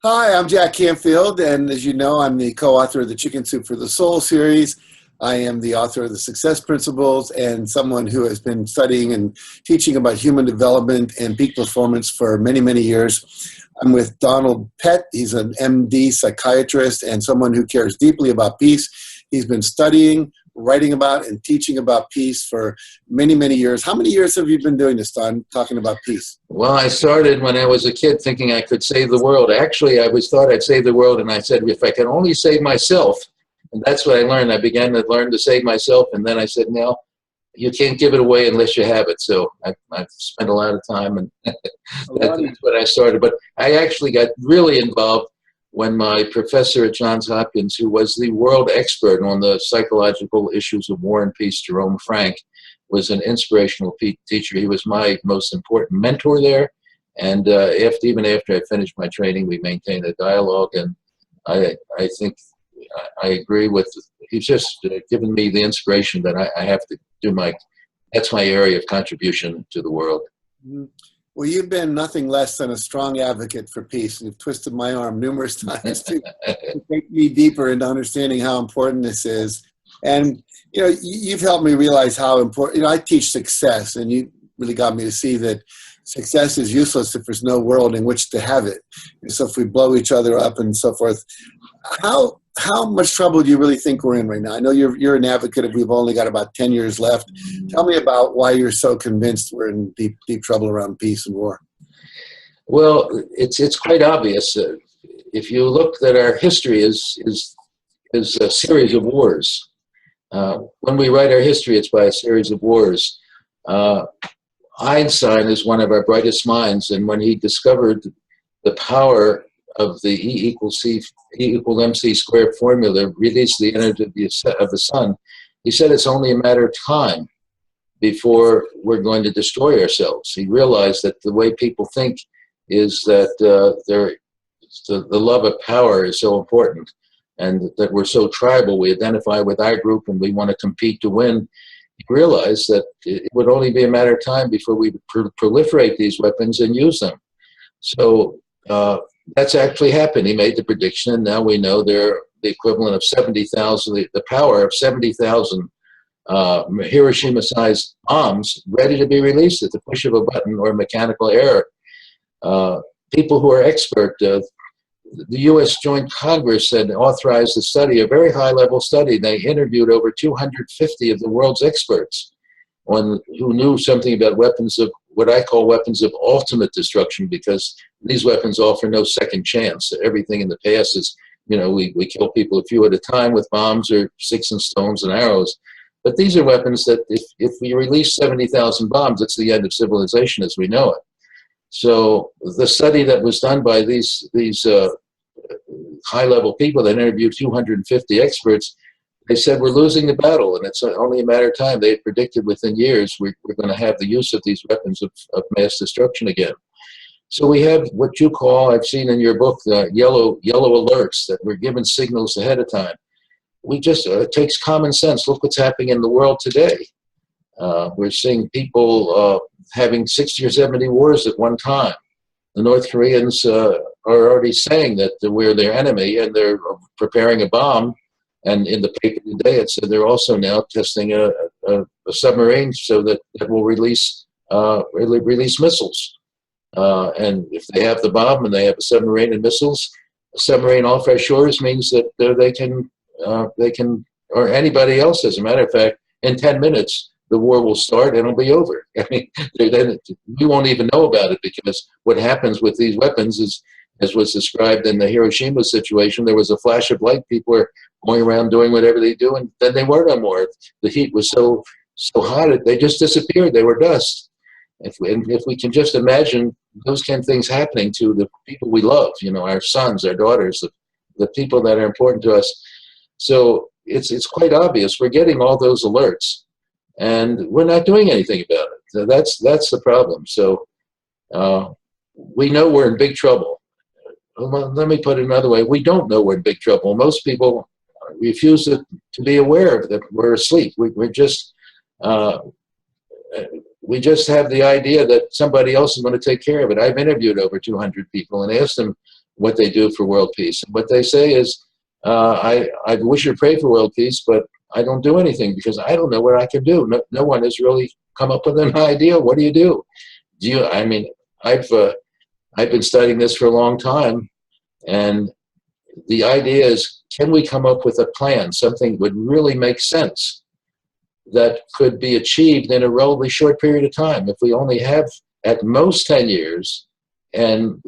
Hi, I'm Jack Canfield, and as you know, I'm the co-author of the Chicken Soup for the Soul series. I am the author of the Success Principles and someone who has been studying and teaching about human development and peak performance for many, many years. I'm with Donald Pett. He's an MD psychiatrist and someone who cares deeply about peace. He's been studying, writing about, and teaching about peace for many, many years. How many years have you been doing this, Don, talking about peace? Well, I started when I was a kid thinking I could save the world. Actually, I always thought I'd save the world, and I said, if I can only save myself, and that's what I learned. I began to learn to save myself, and then I said, no, you can't give it away unless you have it. So I've spent a lot of time, and that's when I started. But I actually got really involved when my professor at Johns Hopkins, who was the world expert on the psychological issues of war and peace, Jerome Frank, was an inspirational teacher. He was my most important mentor there. And even after I finished my training, we maintained a dialogue. And I think I agree with, he's just given me the inspiration that I have to do that's my area of contribution to the world. Well, you've been nothing less than a strong advocate for peace. You've twisted my arm numerous times to take me deeper into understanding how important this is. And, you know, you've helped me realize how important, I teach success, and you really got me to see that success is useless if there's no world in which to have it. And so if we blow each other up and so forth, how much trouble do you really think we're in right now? I know you're an advocate of we've only got about 10 years left. Tell me about why you're so convinced we're in deep, deep trouble around peace and war. Well, it's quite obvious. If you look that our history is a series of wars. When we write our history, it's by a series of wars. Einstein is one of our brightest minds, and when he discovered the power of the E=mc squared formula, released the energy of the sun, he said it's only a matter of time before we're going to destroy ourselves. He realized that the way people think is that the love of power is so important, and that we're so tribal. We identify with our group and we want to compete to win. He realized that it would only be a matter of time before we proliferate these weapons and use them. So that's actually happened. He made the prediction, and now we know they're the equivalent of 70,000, the power of 70,000 Hiroshima-sized bombs ready to be released at the push of a button or mechanical error. People who are expert, the U.S. Joint Congress had authorized a study, a very high-level study. They interviewed over 250 of the world's experts who knew something about weapons of what I call weapons of ultimate destruction, because these weapons offer no second chance. Everything in the past is, we kill people a few at a time with bombs or sticks and stones and arrows. But these are weapons that if we release 70,000 bombs, it's the end of civilization as we know it. So the study that was done by these high-level people that interviewed 250 experts, they said we're losing the battle, and it's only a matter of time. They had predicted within years we're going to have the use of these weapons of mass destruction again. So we have what you call, I've seen in your book, yellow alerts, that we're given signals ahead of time. It takes common sense. Look what's happening in the world today. We're seeing people having 60 or 70 wars at one time. The North Koreans are already saying that we're their enemy, and they're preparing a bomb. And in the paper today, it said they're also now testing a submarine so that will release missiles. And if they have the bomb and they have a submarine and missiles, a submarine off our shores means that they can, or anybody else, as a matter of fact, in 10 minutes, the war will start and it'll be over. I mean, we won't even know about it, because what happens with these weapons is, as was described in the Hiroshima situation, there was a flash of light. People were going around doing whatever they do, and then they were no more. The heat was so hot, they just disappeared. They were dust. If we can just imagine those kind of things happening to the people we love, our sons, our daughters, the people that are important to us. So it's quite obvious. We're getting all those alerts, and we're not doing anything about it. So that's the problem. So we know we're in big trouble. Well, let me put it another way. We don't know we're in big trouble. Most people refuse to be aware that we're asleep. We just have the idea that somebody else is going to take care of it. I've interviewed over 200 people and asked them, what they do for world peace. And what they say is, I wish you pray for world peace, but I don't do anything because I don't know what I can do. No one has really come up with an idea. What do you do? I mean, I've been studying this for a long time, and the idea is, can we come up with a plan, something that would really make sense, that could be achieved in a relatively short period of time? If we only have at most 10 years, and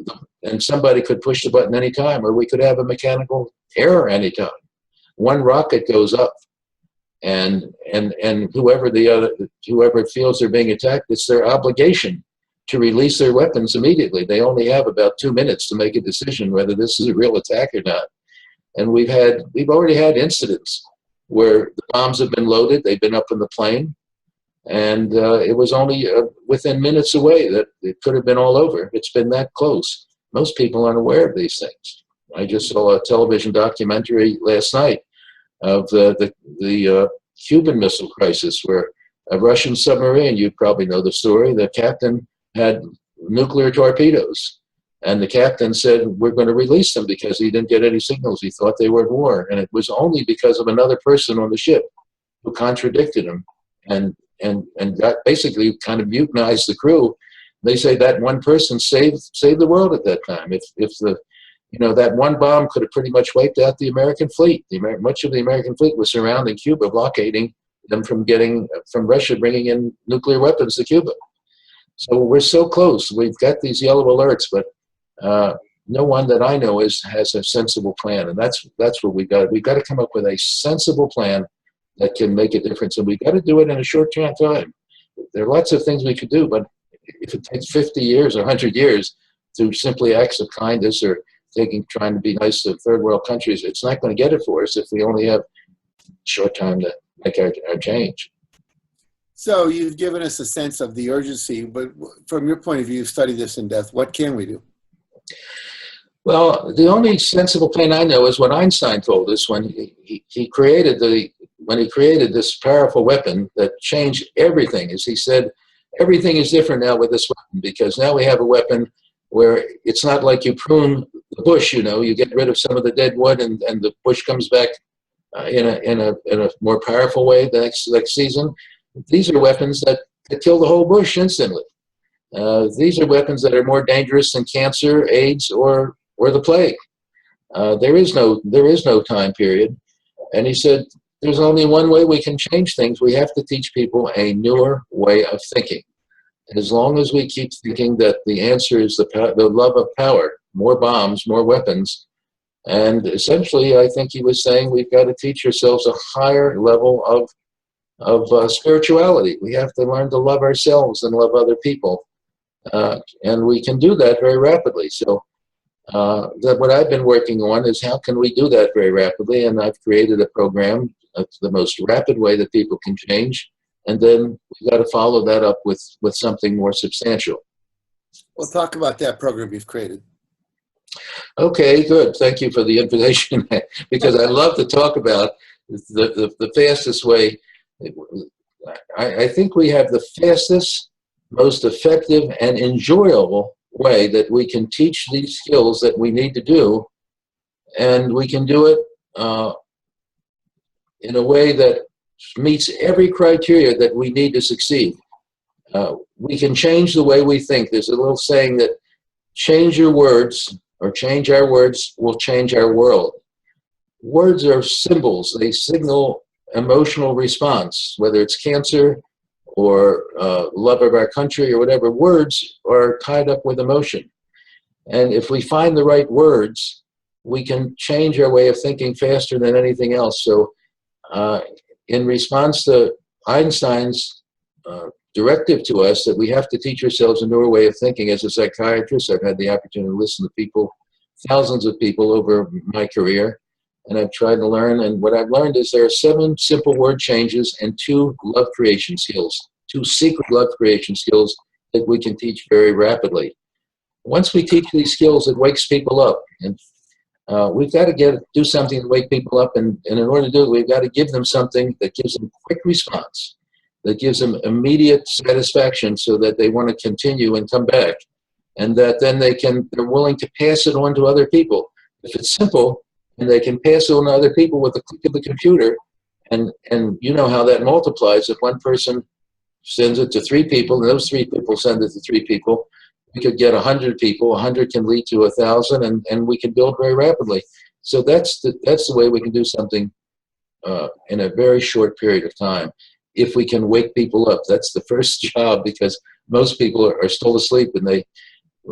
somebody could push the button anytime, or we could have a mechanical error anytime. One rocket goes up, and whoever feels they're being attacked, it's their obligation to release their weapons immediately. They only have about 2 minutes to make a decision whether this is a real attack or not. And we've already had incidents where the bombs have been loaded, they've been up in the plane, and it was only within minutes away that it could have been all over. It's been that close. Most people aren't aware of these things. I just saw a television documentary last night of the Cuban Missile Crisis, where a Russian submarine, you probably know the story, the captain had nuclear torpedoes. And the captain said, we're going to release them because he didn't get any signals. He thought they were at war. And it was only because of another person on the ship who contradicted him and that basically kind of mutinized the crew. They say that one person saved the world at that time. If that one bomb could have pretty much wiped out the American fleet. Much of the American fleet was surrounding Cuba, blockading them from Russia bringing in nuclear weapons to Cuba. So we're so close. We've got these yellow alerts, but no one that I know has a sensible plan, and that's what we've got. We've got to come up with a sensible plan that can make a difference, and we've got to do it in a short time. There are lots of things we could do, but if it takes 50 years or 100 years through simply acts of kindness or trying to be nice to third world countries, it's not going to get it for us if we only have short time to make our change. So you've given us a sense of the urgency, but from your point of view, you've studied this in depth. What can we do? Well, the only sensible plan I know is what Einstein told us when he created this powerful weapon that changed everything. As he said, everything is different now with this weapon, because now we have a weapon where it's not like you prune the bush. You get rid of some of the dead wood, and the bush comes back in a more powerful way the next season. These are weapons that kill the whole bush instantly. These are weapons that are more dangerous than cancer, AIDS, or the plague. There is no time period. And he said, there's only one way we can change things. We have to teach people a newer way of thinking. As long as we keep thinking that the answer is the love of power, more bombs, more weapons, and essentially, I think he was saying we've got to teach ourselves a higher level of spirituality. We have to learn to love ourselves and love other people. And we can do that very rapidly. So what I've been working on is how can we do that very rapidly, and I've created a program. That's the most rapid way that people can change, and then we've got to follow that up with something more substantial. Well, talk about that program you've created. Okay, good. Thank you for the invitation, because I love to talk about the fastest way. I think we have the fastest, most effective, and enjoyable way that we can teach these skills that we need to do, and we can do it in a way that meets every criteria that we need to succeed. We can change the way we think. There's a little saying that change your words, or change our words, will change our world. Words are symbols. They signal emotional response, whether it's cancer or love of our country or whatever. Words are tied up with emotion. And if we find the right words, we can change our way of thinking faster than anything else. So in response to Einstein's directive to us that we have to teach ourselves a newer way of thinking, as a psychiatrist, I've had the opportunity to listen to people, thousands of people over my career, and I've tried to learn. And what I've learned is there are 7 simple word changes and 2 love creation skills, 2 secret love creation skills that we can teach very rapidly. Once we teach these skills, it wakes people up. And we've got to do something to wake people up. And in order to do it, we've got to give them something that gives them quick response, that gives them immediate satisfaction so that they want to continue and come back. and that then they're willing to pass it on to other people. If it's simple, and they can pass it on to other people with a click of the computer, and you know how that multiplies. If one person sends it to 3 people, and those 3 people send it to 3 people, we could get 100 people. 100 can lead to 1,000, and we can build very rapidly. So that's the way we can do something in a very short period of time. If we can wake people up, that's the first job, because most people are still asleep, and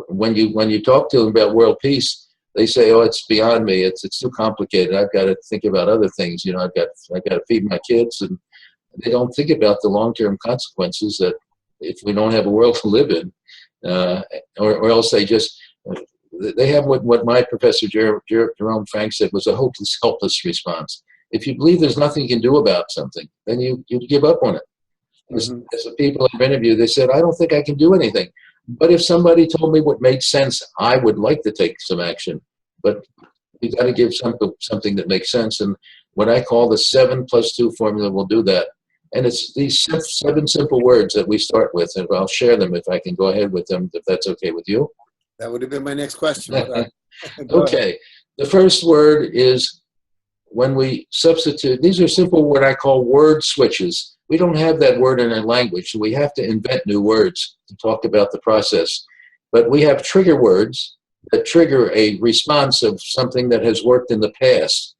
when you talk to them about world peace, they say, "Oh, it's beyond me. It's too complicated. I've got to think about other things. You know, I've got to feed my kids," and they don't think about the long-term consequences that if we don't have a world to live in, or else they have what my professor Jerome Frank said was a hopeless, helpless response. If you believe there's nothing you can do about something, then you give up on it. As the people I've interviewed, they said, "I don't think I can do anything. But if somebody told me what made sense, I would like to take some action. But you got to give something that makes sense." And what I call the 7+2 formula will do that. And it's these 7 simple words that we start with, and I'll share them if I can go ahead with them, if that's okay with you. That would have been my next question. Okay. The first word is, when we substitute, these are simple, what I call word switches. We don't have that word in our language, so we have to invent new words to talk about the process. But we have trigger words that trigger a response of something that has worked in the past.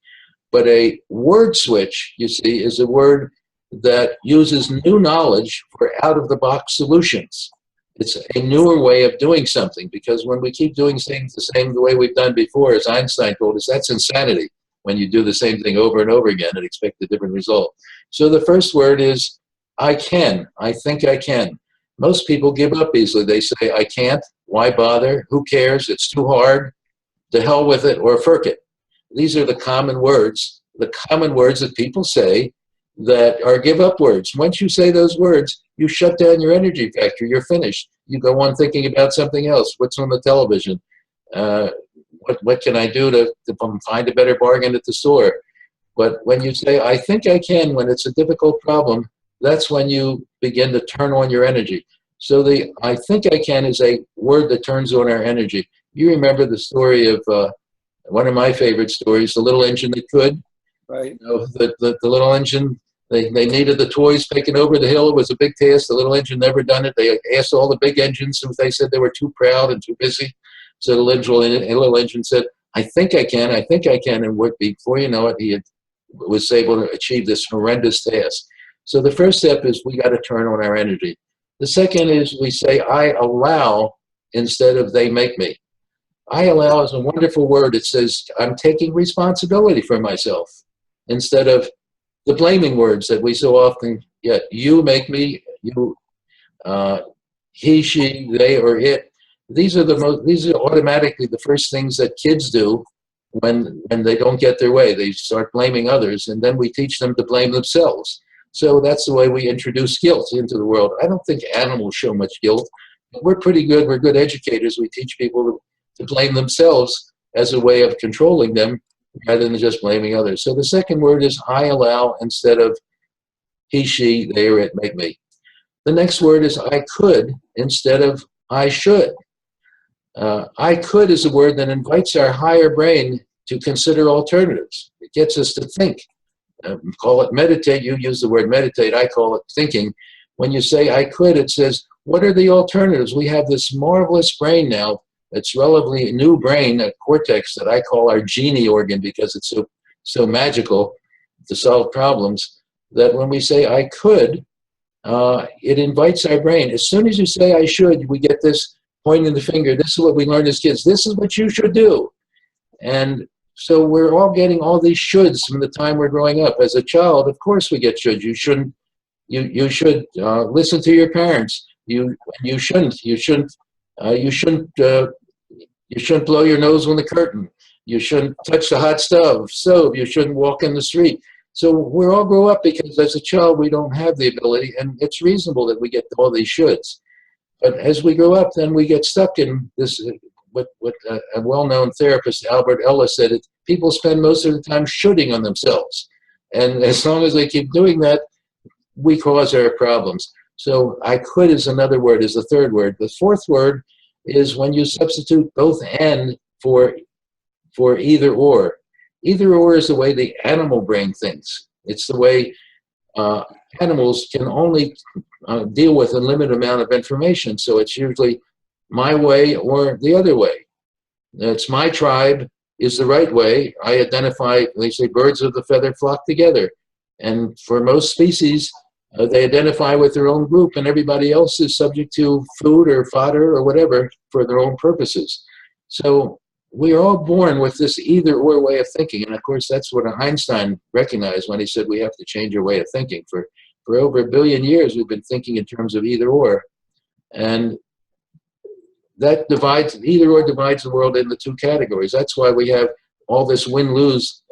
But a word switch, you see, is a word that uses new knowledge for out-of-the-box solutions. It's a newer way of doing something, because when we keep doing things the way we've done before, as Einstein told us, that's insanity. When you do the same thing over and over again and expect a different result. So the first word is, I can. I think I can. Most people give up easily. They say, I can't. Why bother? Who cares? It's too hard. To hell with it, or fork it. These are the common words that people say that are give up words. Once you say those words, you shut down your energy factory. You're finished. You go on thinking about something else. What's on the television? What can I do to find a better bargain at the store? But when you say, I think I can, when it's a difficult problem, that's when you begin to turn on your energy. So the I think I can is a word that turns on our energy. You remember the story of one of my favorite stories, The Little Engine That Could? Right. You know, the little engine, they needed the toys taken over the hill. It was a big task. The little engine never done it. They asked all the big engines, and they said they were too proud and too busy. So the little engine said, I think I can, and before you know it, he was able to achieve this horrendous task. So the first step is we got to turn on our energy. The second is we say, I allow, instead of they make me. I allow is a wonderful word. It says, I'm taking responsibility for myself, instead of the blaming words that we so often get. You make me, he, she, they, or it. These are automatically the first things that kids do when they don't get their way. They start blaming others, and then we teach them to blame themselves. So that's the way we introduce guilt into the world. I don't think animals show much guilt, but we're pretty good. We're good educators. We teach people to blame themselves as a way of controlling them rather than just blaming others. So the second word is I allow, instead of he, she, they, or it make me. The next word is I could, instead of I should. I could is a word that invites our higher brain to consider alternatives. It gets us to think. Call it meditate. You use the word meditate. I call it thinking. When you say I could, it says, what are the alternatives? We have this marvelous brain now. It's relatively new brain, a cortex that I call our genie organ, because it's so magical to solve problems, that when we say I could, it invites our brain. As soon as you say I should, we get this pointing the finger. This is what we learned as kids. This is what you should do. And so we're all getting all these shoulds from the time we're growing up. As a child, of course we get shoulds. You shouldn't. You should listen to your parents. You shouldn't blow your nose on the curtain. You shouldn't touch the hot stove. You shouldn't walk in the street. So we all grow up because as a child we don't have the ability, and it's reasonable that we get all these shoulds. But as we grow up, then we get stuck in this. What a well-known therapist, Albert Ellis, said, people spend most of the time shooting on themselves. And as long as they keep doing that, we cause our problems. So I could is another word, is the third word. The fourth word is when you substitute both and for either or. Either or is the way the animal brain thinks. It's the way animals can only deal with a limited amount of information. So it's usually my way or the other way. It's my tribe is the right way. I identify, they say birds of the feather flock together. And for most species, they identify with their own group, and everybody else is subject to food or fodder or whatever for their own purposes. So we are all born with this either or way of thinking. And of course, that's what Einstein recognized when he said we have to change our way of thinking. For over 1 billion years, we've been thinking in terms of either or. And that divides, either or divides the world into two categories. That's why we have all this win-lose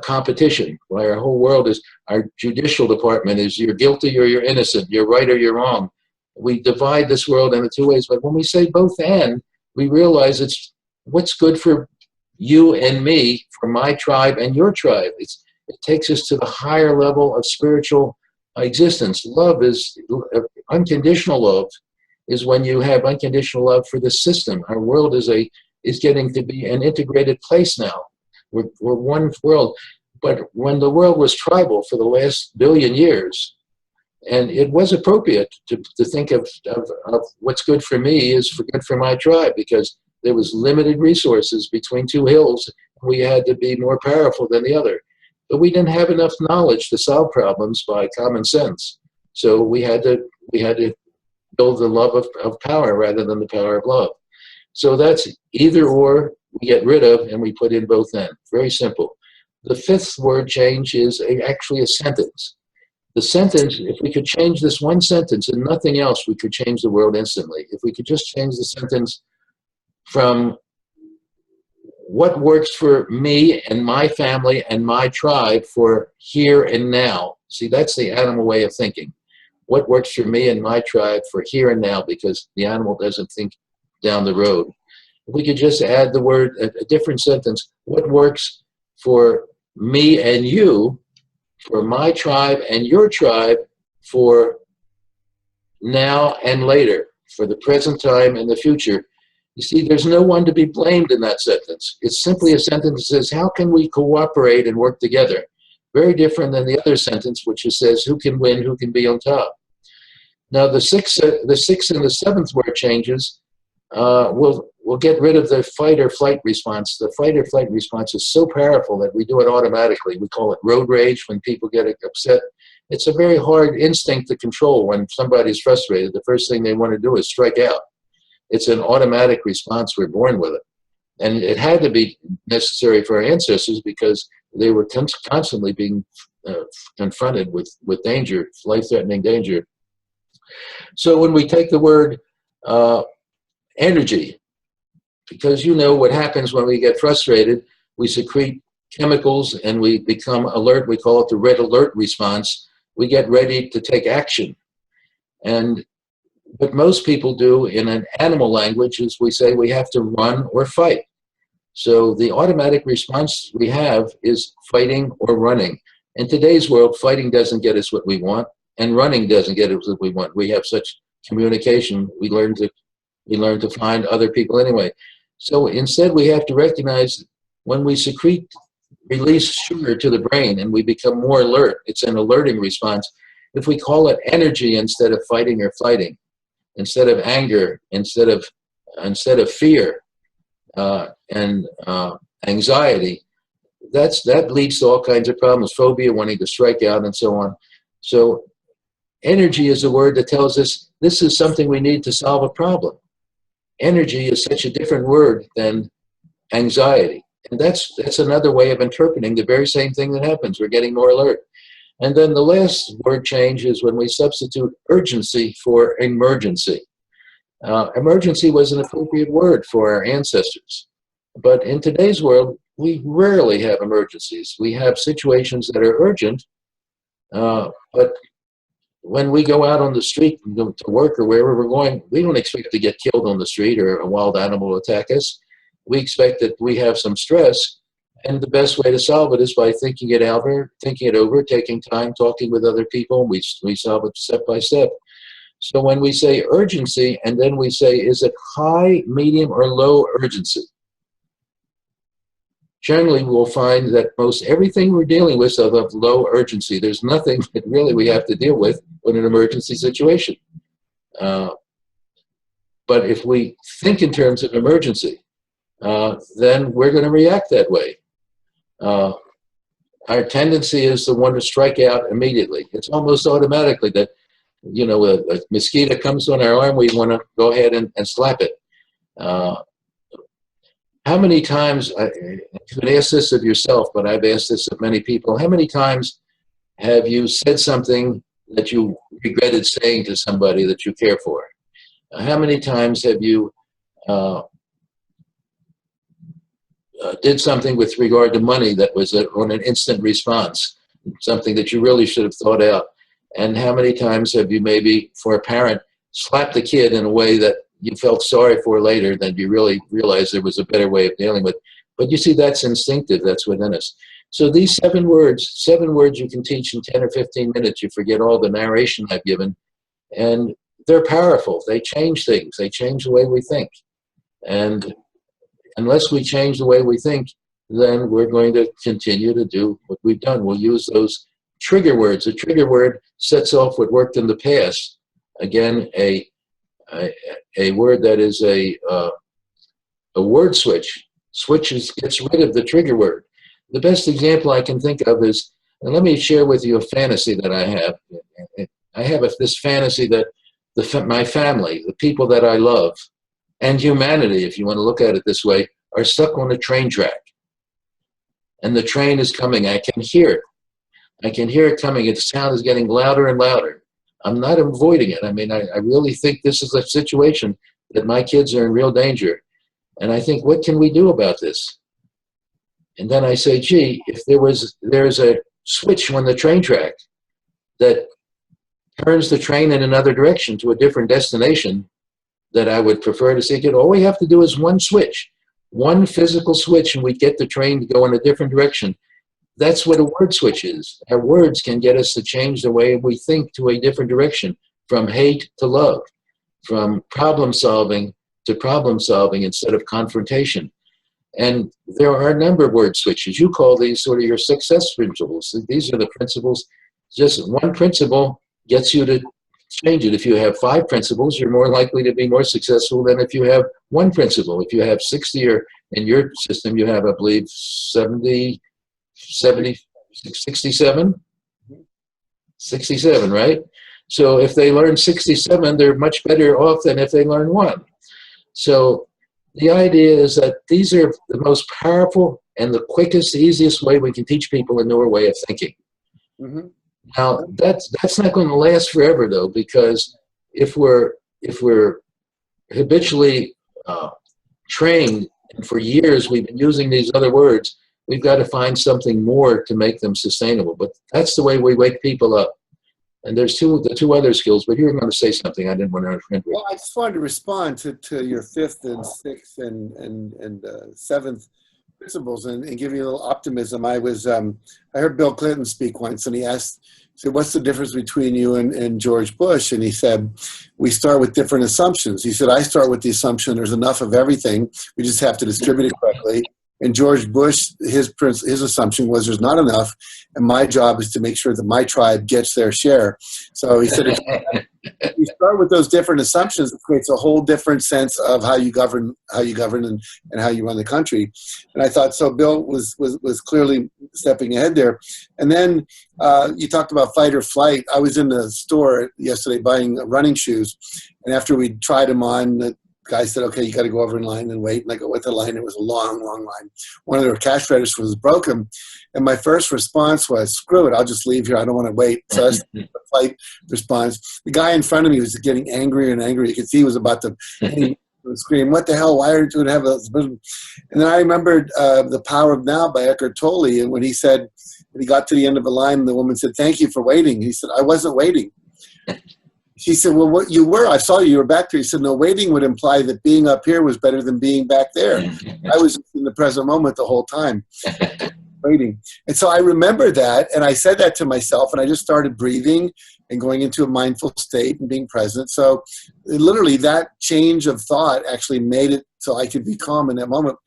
competition, why our whole world is, our judicial department is you're guilty or you're innocent, you're right or you're wrong. We divide this world into two ways. But when we say both and, we realize it's what's good for you and me, for my tribe and your tribe. It takes us to the higher level of spiritual existence. Love is unconditional love. Is when you have unconditional love for the system. Our world is getting to be an integrated place now. We're one world. But when the world was tribal for the last 1 billion years, and it was appropriate to think of what's good for me is good for my tribe, because there was limited resources between two hills. We had to be more powerful than the other. But we didn't have enough knowledge to solve problems by common sense. So we had to build the love of power rather than the power of love. So that's either or we get rid of and we put in both and. Very simple. The fifth word change is actually a sentence. The sentence, if we could change this one sentence and nothing else, we could change the world instantly. If we could just change the sentence from what works for me and my family and my tribe for here and now. See, that's the animal way of thinking. What works for me and my tribe for here and now, because the animal doesn't think down the road. If we could just add the word, a different sentence, what works for me and you, for my tribe and your tribe, for now and later, for the present time and the future. You see, there's no one to be blamed in that sentence. It's simply a sentence that says, how can we cooperate and work together? Very different than the other sentence, which says, who can win, who can be on top? Now, the sixth and the seventh word changes. We'll get rid of the fight or flight response. The fight or flight response is so powerful that we do it automatically. We call it road rage when people get upset. It's a very hard instinct to control. When somebody's frustrated, the first thing they want to do is strike out. It's an automatic response. We're born with it. And it had to be necessary for our ancestors because they were constantly being confronted with danger, life-threatening danger. So when we take the word energy, because you know what happens when we get frustrated, we secrete chemicals and we become alert. We call it the red alert response. We get ready to take action. And what most people do in an animal language is we say we have to run or fight. So the automatic response we have is fighting or running. In today's world, fighting doesn't get us what we want, and running doesn't get us what we want. We have such communication. We learn to find other people anyway. So instead, we have to recognize when we release sugar to the brain and we become more alert, it's an alerting response. If we call it energy instead of fighting or fighting, instead of anger, instead of fear and anxiety, that leads to all kinds of problems, phobia, wanting to strike out, and so on. So energy is a word that tells us this is something we need to solve a problem. Energy is such a different word than anxiety. And that's another way of interpreting the very same thing that happens. We're getting more alert. And then the last word change is when we substitute urgency for emergency. Emergency was an appropriate word for our ancestors. But in today's world, we rarely have emergencies. We have situations that are urgent, but when we go out on the street to work or wherever we're going, we don't expect to get killed on the street or a wild animal will attack us. We expect that we have some stress, and the best way to solve it is by thinking it over, taking time, talking with other people. We solve it step by step. So when we say urgency, and then we say, is it high, medium, or low urgency? Generally, we'll find that most everything we're dealing with is of low urgency. There's nothing that really we have to deal with in an emergency situation. But if we think in terms of emergency, then we're going to react that way. Our tendency is to want to strike out immediately. It's almost automatically that, you know, a mosquito comes on our arm, we want to go ahead and slap it. How many times, you can ask this of yourself, but I've asked this of many people, how many times have you said something that you regretted saying to somebody that you care for? How many times have you did something with regard to money that was on an instant response, something that you really should have thought out? And how many times have you maybe, for a parent, slapped the kid in a way that you felt sorry for later, that you really realized there was a better way of dealing with? But you see, that's instinctive, that's within us. So these 7 words you can teach in 10 or 15 minutes. You forget all the narration I've given, and they're powerful. They change things. They change the way we think. And unless we change the way we think, then we're going to continue to do what we've done. We'll use those trigger words. A trigger word sets off what worked in the past. Again, a word that is a word switch. Gets rid of the trigger word. The best example I can think of is, and let me share with you a fantasy that I have. I have this fantasy that my family, the people that I love, and humanity, if you want to look at it this way, are stuck on a train track. And the train is coming. I can hear it. I can hear it coming. The sound is getting louder and louder. I'm not avoiding it. I mean, I really think this is a situation that my kids are in real danger. And I think, what can we do about this? And then I say, gee, if there's a switch on the train track that turns the train in another direction to a different destination that I would prefer to see it, all we have to do is one switch, one physical switch, and we get the train to go in a different direction. That's what a word switch is. Our words can get us to change the way we think to a different direction, from hate to love, from problem solving to problem solving instead of confrontation. And there are a number of word switches. You call these sort of your success principles. These are the principles. Just one principle gets you to change it. If you have 5 principles, you're more likely to be more successful than if you have 1 principle. If you have 60, or in your system you have, I believe, 67? 67, right? So if they learn 67, they're much better off than if they learn 1. So the idea is that these are the most powerful and the quickest, easiest way we can teach people a newer way of thinking. Mm-hmm. Now, that's not going to last forever, though, because if we're habitually trained, and for years we've been using these other words, we've got to find something more to make them sustainable. But that's the way we wake people up. And there's the 2 other skills, but you were going to say something I didn't want to interrupt. Well, I just wanted to respond to your 5th and 6th and 7th principles and give you a little optimism. I heard Bill Clinton speak once, and he said, what's the difference between you and George Bush? And he said, we start with different assumptions. He said, I start with the assumption there's enough of everything. We just have to distribute it correctly. And George Bush, his assumption was there's not enough, and my job is to make sure that my tribe gets their share. So he said, if you start with those different assumptions, it creates a whole different sense of how you govern and how you run the country. And I thought, so Bill was clearly stepping ahead there. And then you talked about fight or flight. I was in the store yesterday buying running shoes, and after we tried them on, the guy said, okay, you got to go over in line and wait. And I go with the line. It was a long, long line. One of their cash registers was broken. And my first response was, screw it, I'll just leave here. I don't want to wait. So that's the flight response. The guy in front of me was getting angrier and angrier. You could see he was about to scream, what the hell, why aren't you going to have a... And then I remembered The Power of Now by Eckhart Tolle. And when he said, when he got to the end of the line, the woman said, thank you for waiting. He said, I wasn't waiting. She said, well, what you were, I saw you were back there. He said, no, waiting would imply that being up here was better than being back there. I was in the present moment the whole time. waiting. And so I remember that, and I said that to myself, and I just started breathing and going into a mindful state and being present. So literally that change of thought actually made it so I could be calm in that moment.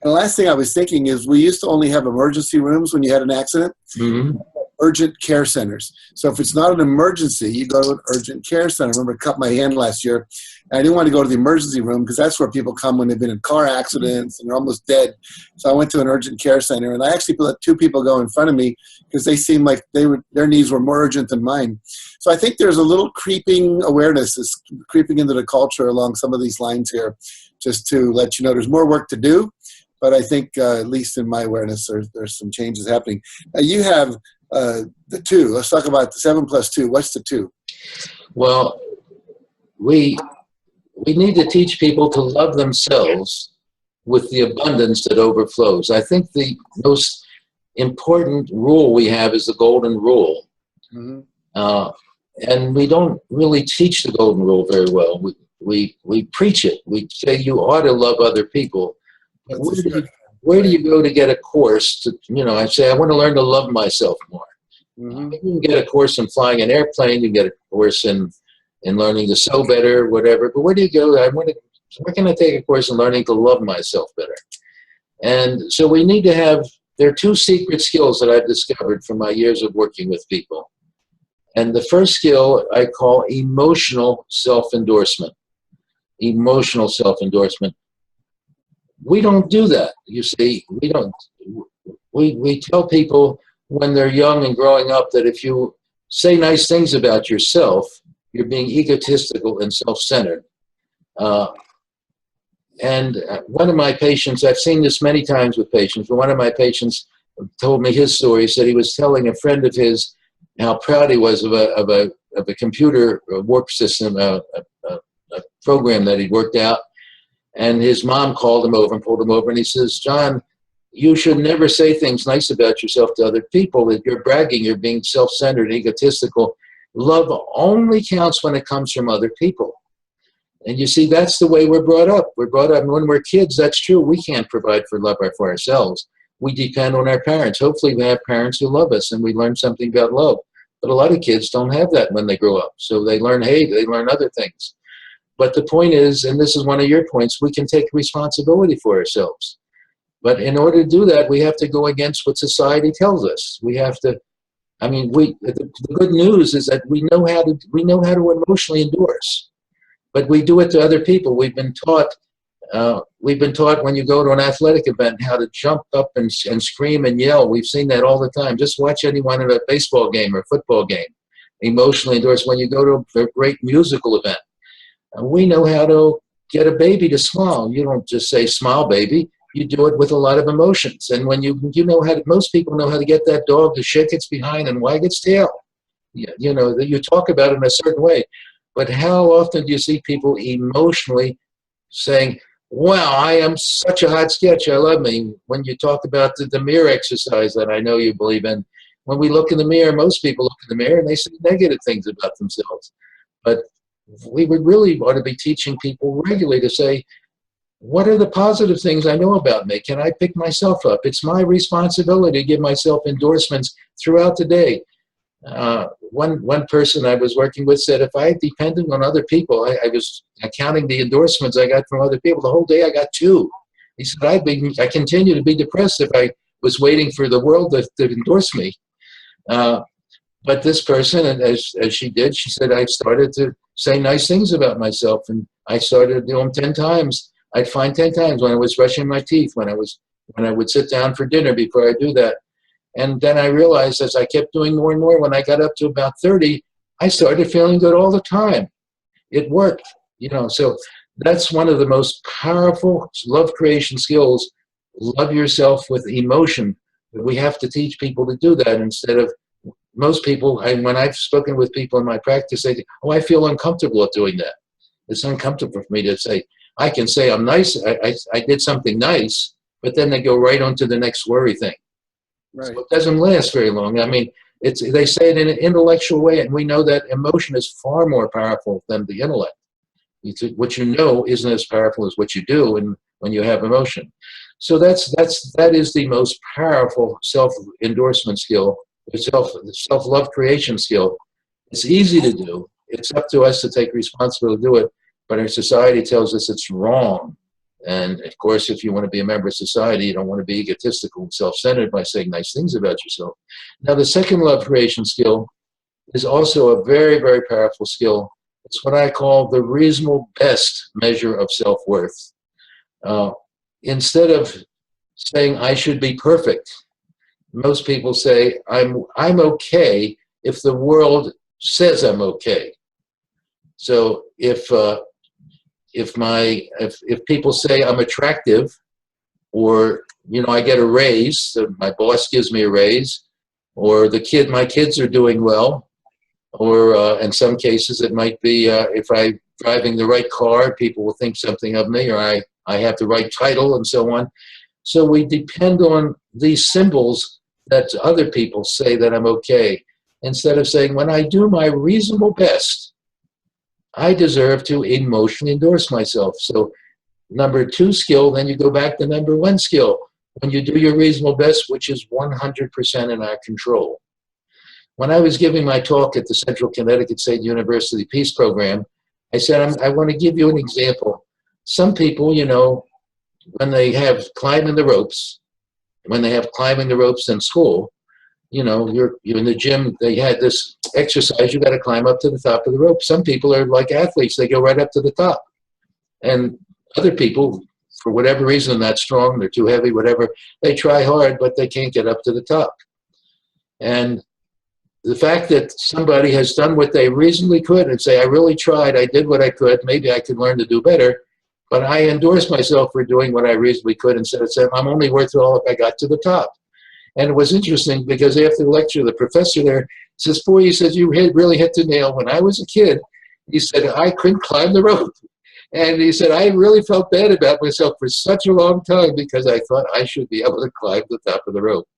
And the last thing I was thinking is we used to only have emergency rooms when you had an accident. Mm-hmm. Urgent care centers. So if it's not an emergency, you go to an urgent care center. I remember I cut my hand last year. And I didn't want to go to the emergency room because that's where people come when they've been in car accidents and they're almost dead. So I went to an urgent care center, and I actually let two people go in front of me because they seemed like their needs were more urgent than mine. So I think there's a little creeping awareness is creeping into the culture along some of these lines here, just to let you know there's more work to do. But I think, at least in my awareness, there's some changes happening. Now you have the 2. Let's talk about the 7 plus 2. What's the 2? Well, we need to teach people to love themselves with the abundance that overflows. I think the most important rule we have is the golden rule. Mm-hmm. And we don't really teach the golden rule very well. We preach it. We say you ought to love other people. Where do you go to get a course to, I say, I want to learn to love myself more. Mm-hmm. You can get a course in flying an airplane, you can get a course in learning to sew better, whatever. But where do you go? Where can I take a course in learning to love myself better? And so we need to have, there are 2 secret skills that I've discovered from my years of working with people. And the first skill I call emotional self-endorsement. Emotional self-endorsement. We don't do that. You see, we don't. We tell people when they're young and growing up that if you say nice things about yourself, you're being egotistical and self-centered. And one of my patients, I've seen this many times with patients, but one of my patients told me his story. He said he was telling a friend of his how proud he was of a computer work system, a program that he'd worked out. And his mom called him over and pulled him over, and he says, John, you should never say things nice about yourself to other people. If you're bragging, you're being self-centered, egotistical. Love only counts when it comes from other people. And you see, that's the way we're brought up. We're brought up, and when we're kids, that's true. We can't provide for love for ourselves. We depend on our parents. Hopefully we have parents who love us, and we learn something about love. But a lot of kids don't have that when they grow up. So they learn hate, they learn other things. But the point is, and this is one of your points, we can take responsibility for ourselves. But in order to do that, we have to go against what society tells us. We have to, the good news is that we know how to emotionally endorse, but we do it to other people. We've been taught when you go to an athletic event how to jump up and scream and yell. We've seen that all the time. Just watch anyone at a baseball game or a football game. Emotionally endorse. When you go to a great musical event, we know how to get a baby to smile. You don't just say, smile, baby. You do it with a lot of emotions. And when you know how to, most people know how to get that dog to shake its behind and wag its tail. You talk about it in a certain way. But how often do you see people emotionally saying, wow, I am such a hot sketch, I love me. When you talk about the mirror exercise that I know you believe in, when we look in the mirror, most people look in the mirror and they say negative things about themselves. But we would really ought to be teaching people regularly to say, what are the positive things I know about me? Can I pick myself up? It's my responsibility to give myself endorsements throughout the day. One person I was working with said, if I depended on other people, I was counting the endorsements I got from other people. The whole day I got 2. He said, I continue to be depressed if I was waiting for the world to endorse me. But this person, and as she did, she said, I started to say nice things about myself, and I started to do them 10 times. I'd find 10 times when I was brushing my teeth, when I would sit down for dinner before I do that. And then I realized as I kept doing more and more, when I got up to about 30, I started feeling good all the time. It worked, so that's one of the most powerful love creation skills. Love yourself with emotion. We have to teach people to do that instead of most people. When I've spoken with people in my practice, they say, I feel uncomfortable at doing that. It's uncomfortable for me to say, I can say I'm nice, I did something nice, but then they go right on to the next worry thing. Right. So it doesn't last very long. They say it in an intellectual way, and we know that emotion is far more powerful than the intellect. What you know isn't as powerful as what you do when you have emotion. So that is the most powerful self-endorsement skill, self-love creation skill. It's easy to do. It's up to us to take responsibility to do it, but our society tells us it's wrong. And of course, if you want to be a member of society, you don't want to be egotistical and self-centered by saying nice things about yourself. Now, the second love creation skill is also a very, very powerful skill. It's what I call the reasonable best measure of self-worth. Instead of saying I should be perfect, most people say I'm okay if the world says I'm okay. So if people say I'm attractive, or I get a raise, so my boss gives me a raise, or my kids are doing well, or in some cases it might be if I'm driving the right car, people will think something of me, or I have the right title, and so on. So we depend on these symbols that other people say that I'm okay, instead of saying when I do my reasonable best, I deserve to emotionally endorse myself. So number 2 skill, then you go back to number 1 skill. When you do your reasonable best, which is 100% in our control. When I was giving my talk at the Central Connecticut State University Peace Program, I said, I want to give you an example. Some people, when they have climbing the ropes, in school, you're in the gym, they had this exercise, you got to climb up to the top of the rope. Some people are like athletes, they go right up to the top. And other people, for whatever reason, not strong, they're too heavy, whatever, they try hard, but they can't get up to the top. And the fact that somebody has done what they reasonably could and say, I really tried, I did what I could, maybe I could learn to do better, but I endorse myself for doing what I reasonably could, instead of saying, I'm only worth it all if I got to the top. And it was interesting because after the lecture, the professor there says, boy, he says, you really hit the nail. When I was a kid, he said, I couldn't climb the rope. And he said, I really felt bad about myself for such a long time because I thought I should be able to climb the top of the rope.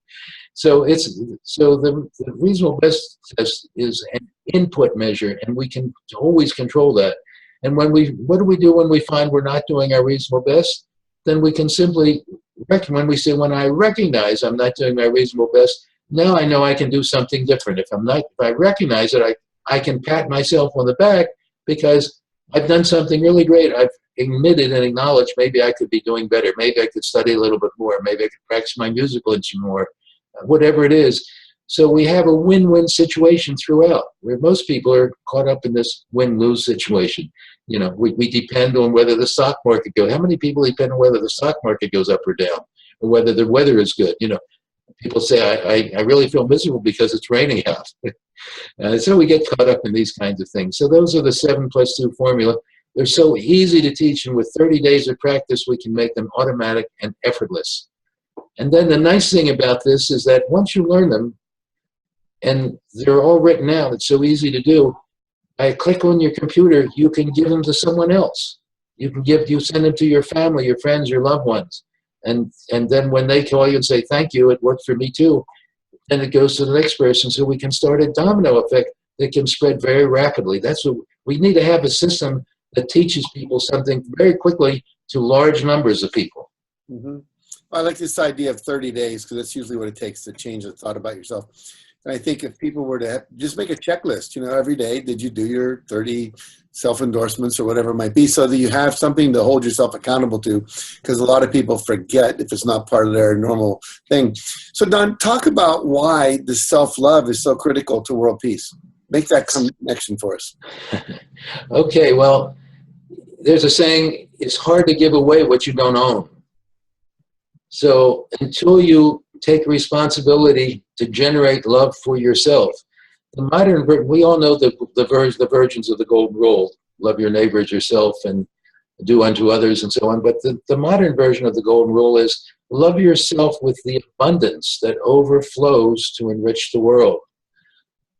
So the reasonable best test is an input measure, and we can always control that. And what do we do when we find we're not doing our reasonable best? Then we can simply, when I recognize I'm not doing my reasonable best, now I know I can do something different. If I recognize it, I can pat myself on the back because I've done something really great. I've admitted and acknowledged maybe I could be doing better. Maybe I could study a little bit more. Maybe I could practice my musical instrument more, whatever it is. So we have a win-win situation throughout, where most people are caught up in this win-lose situation. We depend on whether the stock market goes. How many people depend on whether the stock market goes up or down, or whether the weather is good? People say, I really feel miserable because it's raining out. So we get caught up in these kinds of things. So those are the 7+2 formula. They're so easy to teach, and with 30 days of practice, we can make them automatic and effortless. And then the nice thing about this is that once you learn them, and they're all written out, it's so easy to do. By a click on your computer, you can give them to someone else. You send them to your family, your friends, your loved ones. And then when they call you and say, thank you, it worked for me too, then it goes to the next person. So we can start a domino effect that can spread very rapidly. That's what we need, to have a system that teaches people something very quickly to large numbers of people. Mm-hmm. I like this idea of 30 days because that's usually what it takes to change the thought about yourself. And I think if people were to just make a checklist, every day, did you do your 30 self-endorsements or whatever it might be, so that you have something to hold yourself accountable to, because a lot of people forget if it's not part of their normal thing. So Don, talk about why the self-love is so critical to world peace. Make that connection for us. Okay, well, there's a saying, it's hard to give away what you don't own. So until you take responsibility to generate love for yourself, we all know the virgins of the golden rule: love your neighbor as yourself and do unto others, and so on. But the modern version of the golden rule is love yourself with the abundance that overflows to enrich the world.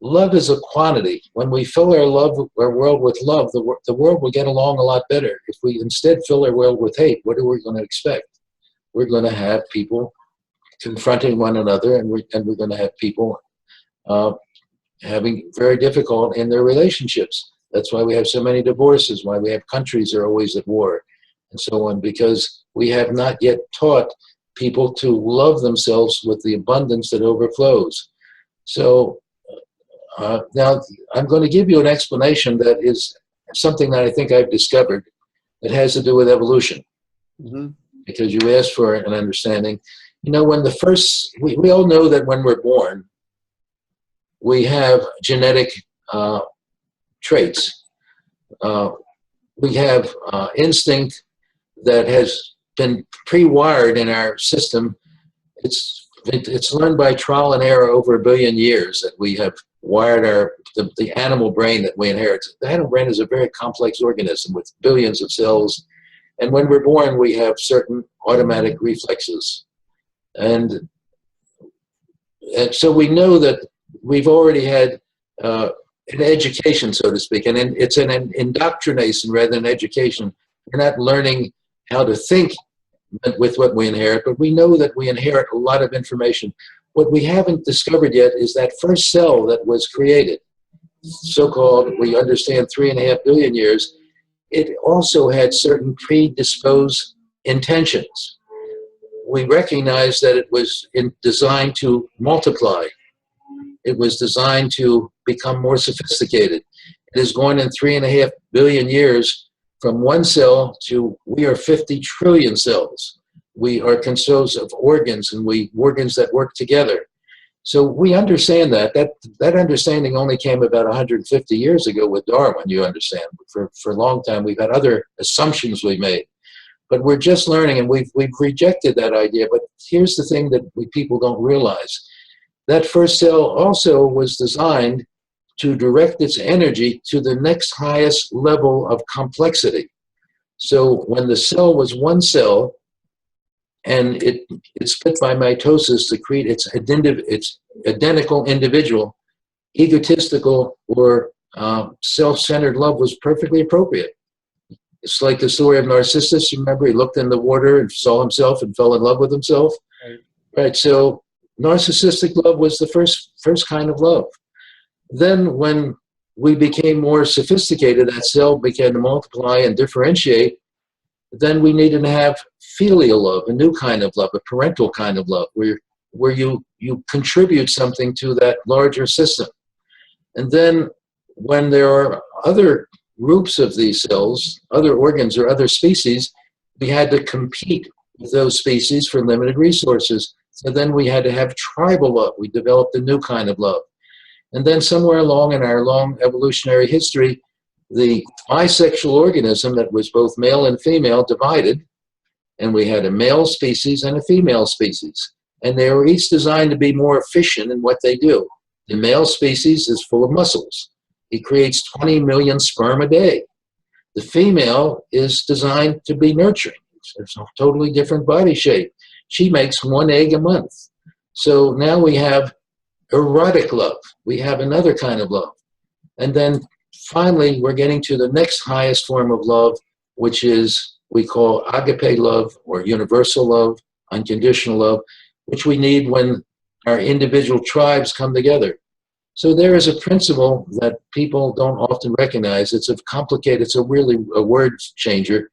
Love is a quantity. When we fill our world with love, the world will get along a lot better. If we instead fill our world with hate, what are we going to expect? We're going to have people confronting one another, and we're going to have people having very difficult in their relationships. That's why we have so many divorces, why we have countries that are always at war, and so on, because we have not yet taught people to love themselves with the abundance that overflows. So now I'm going to give you an explanation that is something that I think I've discovered that has to do with evolution. Mm-hmm. Because you asked for an understanding. You know, when the first, we all know that when we're born, we have genetic traits. We have instinct that has been pre-wired in our system. It's learned by trial and error over 1 billion years that we have wired the animal brain that we inherit. The animal brain is a very complex organism with billions of cells. And when we're born, we have certain automatic reflexes. And so we know that we've already had an education, so to speak, and it's an indoctrination rather than education. We're not learning how to think with what we inherit, but we know that we inherit a lot of information. What we haven't discovered yet is that first cell that was created, so-called, we understand 3.5 billion years, it also had certain predisposed intentions. We recognize that it was designed to multiply. It was designed to become more sophisticated. It has gone in 3.5 billion years from one cell to we are 50 trillion cells. We are composed of organs, and organs that work together. So we understand that. That understanding only came about 150 years ago with Darwin, you understand. For a long time, we've had other assumptions we made. But we're just learning, and we've rejected that idea. But here's the thing that people don't realize. That first cell also was designed to direct its energy to the next highest level of complexity. So when the cell was one cell, and it split by mitosis to create its identical individual, egotistical or self-centered love was perfectly appropriate. It's like the story of Narcissus. Remember, he looked in the water and saw himself and fell in love with himself. Right. So narcissistic love was the first kind of love. Then when we became more sophisticated, that cell began to multiply and differentiate. Then we needed to have filial love, a new kind of love, a parental kind of love, where you contribute something to that larger system. And then when there are other groups of these cells, other organs or other species, we had to compete with those species for limited resources. So then we had to have tribal love. We developed a new kind of love. And then somewhere along in our long evolutionary history, the bisexual organism that was both male and female divided, and we had a male species and a female species. And they were each designed to be more efficient in what they do. The male species is full of muscles. He creates 20 million sperm a day. The female is designed to be nurturing. It's a totally different body shape. She makes 1 egg a month. So now we have erotic love. We have another kind of love. And then finally, we're getting to the next highest form of love, which is we call agape love or universal love, unconditional love, which we need when our individual tribes come together. So there is a principle that people don't often recognize. It's it's really a word changer.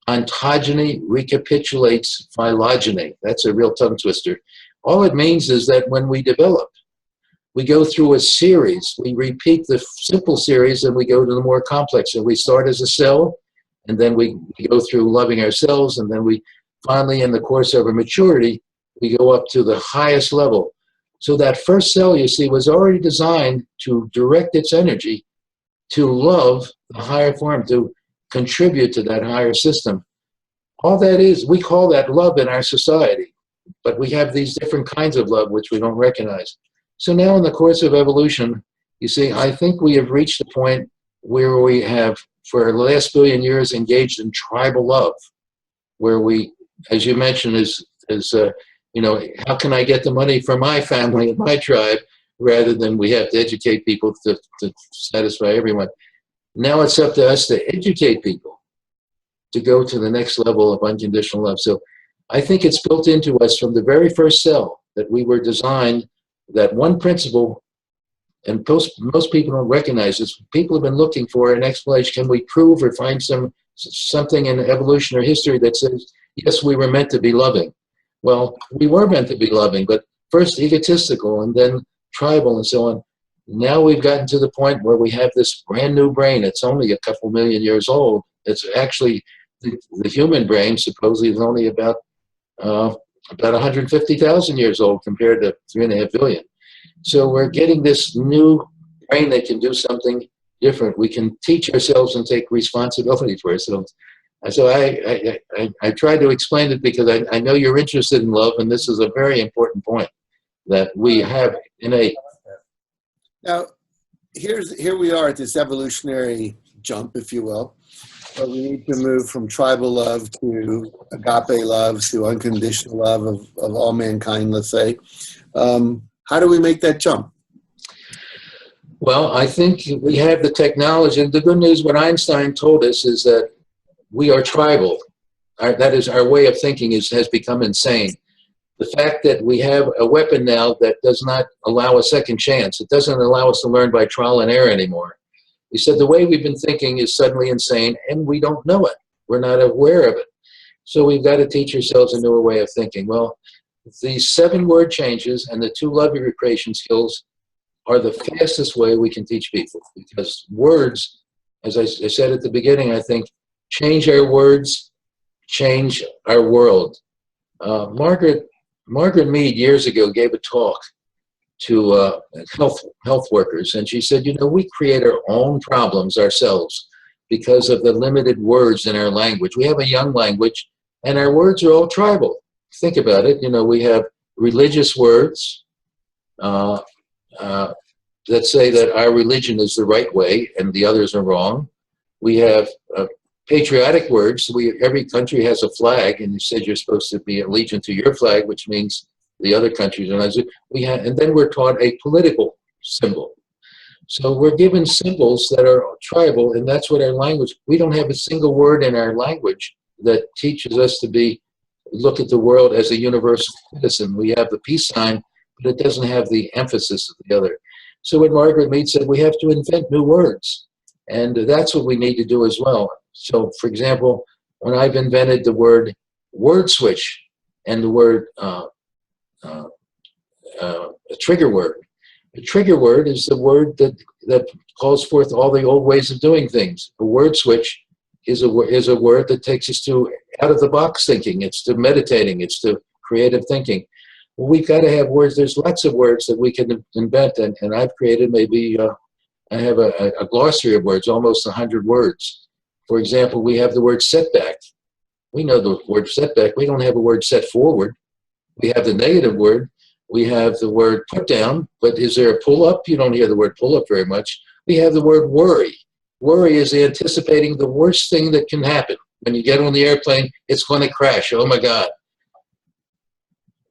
Ontogeny recapitulates phylogeny. That's a real tongue twister. All it means is that when we develop, we go through a series. We repeat the simple series and we go to the more complex. So we start as a cell, and then we go through loving ourselves, and then we finally, in the course of our maturity, we go up to the highest level. So that first cell, you see, was already designed to direct its energy to love the higher form, to contribute to that higher system. All that is, we call that love in our society, but we have these different kinds of love which we don't recognize. So now in the course of evolution, you see, I think we have reached a point where we have, for the last billion years, engaged in tribal love, where we, as you mentioned, how can I get the money for my family and my tribe, rather than we have to educate people to satisfy everyone. Now it's up to us to educate people to go to the next level of unconditional love. So I think it's built into us from the very first cell that we were designed, that one principle, and most people don't recognize this. People have been looking for an explanation. Can we prove or find something in evolutionary history that says, yes, we were meant to be loving? Well, we were meant to be loving, but first egotistical and then tribal and so on. Now we've gotten to the point where we have this brand new brain. It's only a couple million years old. It's actually the human brain supposedly is only about 150,000 years old compared to 3.5 billion. So we're getting this new brain that can do something different. We can teach ourselves and take responsibility for ourselves. So I tried to explain it because I know you're interested in love, and this is a very important point that we have innate. Now, here we are at this evolutionary jump, if you will, where we need to move from tribal love to agape love to unconditional love of all mankind, let's say. How do we make that jump? Well, I think we have the technology. And the good news, what Einstein told us, is that we are tribal. That is, our way of thinking has become insane. The fact that we have a weapon now that does not allow a second chance. It doesn't allow us to learn by trial and error anymore. He said the way we've been thinking is suddenly insane, and we don't know it. We're not aware of it. So we've got to teach ourselves a newer way of thinking. Well, these 7 word changes and the 2 love recreation skills are the fastest way we can teach people, because words, as I said at the beginning, I think, change our words, change our world. Margaret Mead years ago gave a talk to health workers, and she said, you know, we create our own problems ourselves because of the limited words in our language. We have a young language, and our words are all tribal. Think about it. You know, we have religious words that say that our religion is the right way and the others are wrong. We have patriotic words. Every country has a flag, and you said you're supposed to be allegiant to your flag, which means the other countries are not. And then we're taught a political symbol. So we're given symbols that are tribal, and that's what our language. We don't have a single word in our language that teaches us to look at the world as a universal citizen. We have the peace sign, but it doesn't have the emphasis of the other. So what Margaret Mead said, we have to invent new words, and that's what we need to do as well. So, for example, when I've invented the word switch and the word a trigger word. A trigger word is the word that calls forth all the old ways of doing things. A word switch is a word that takes us to out of the box thinking. It's to meditating. It's to creative thinking. Well, we've got to have words. There's lots of words that we can invent, and I've created maybe I have a glossary of words, almost 100 words. For example, we have the word setback. We know the word setback. We don't have a word set forward. We have the negative word. We have the word put down, but is there a pull up? You don't hear the word pull up very much. We have the word worry. Worry is anticipating the worst thing that can happen. When you get on the airplane, it's going to crash. Oh my God.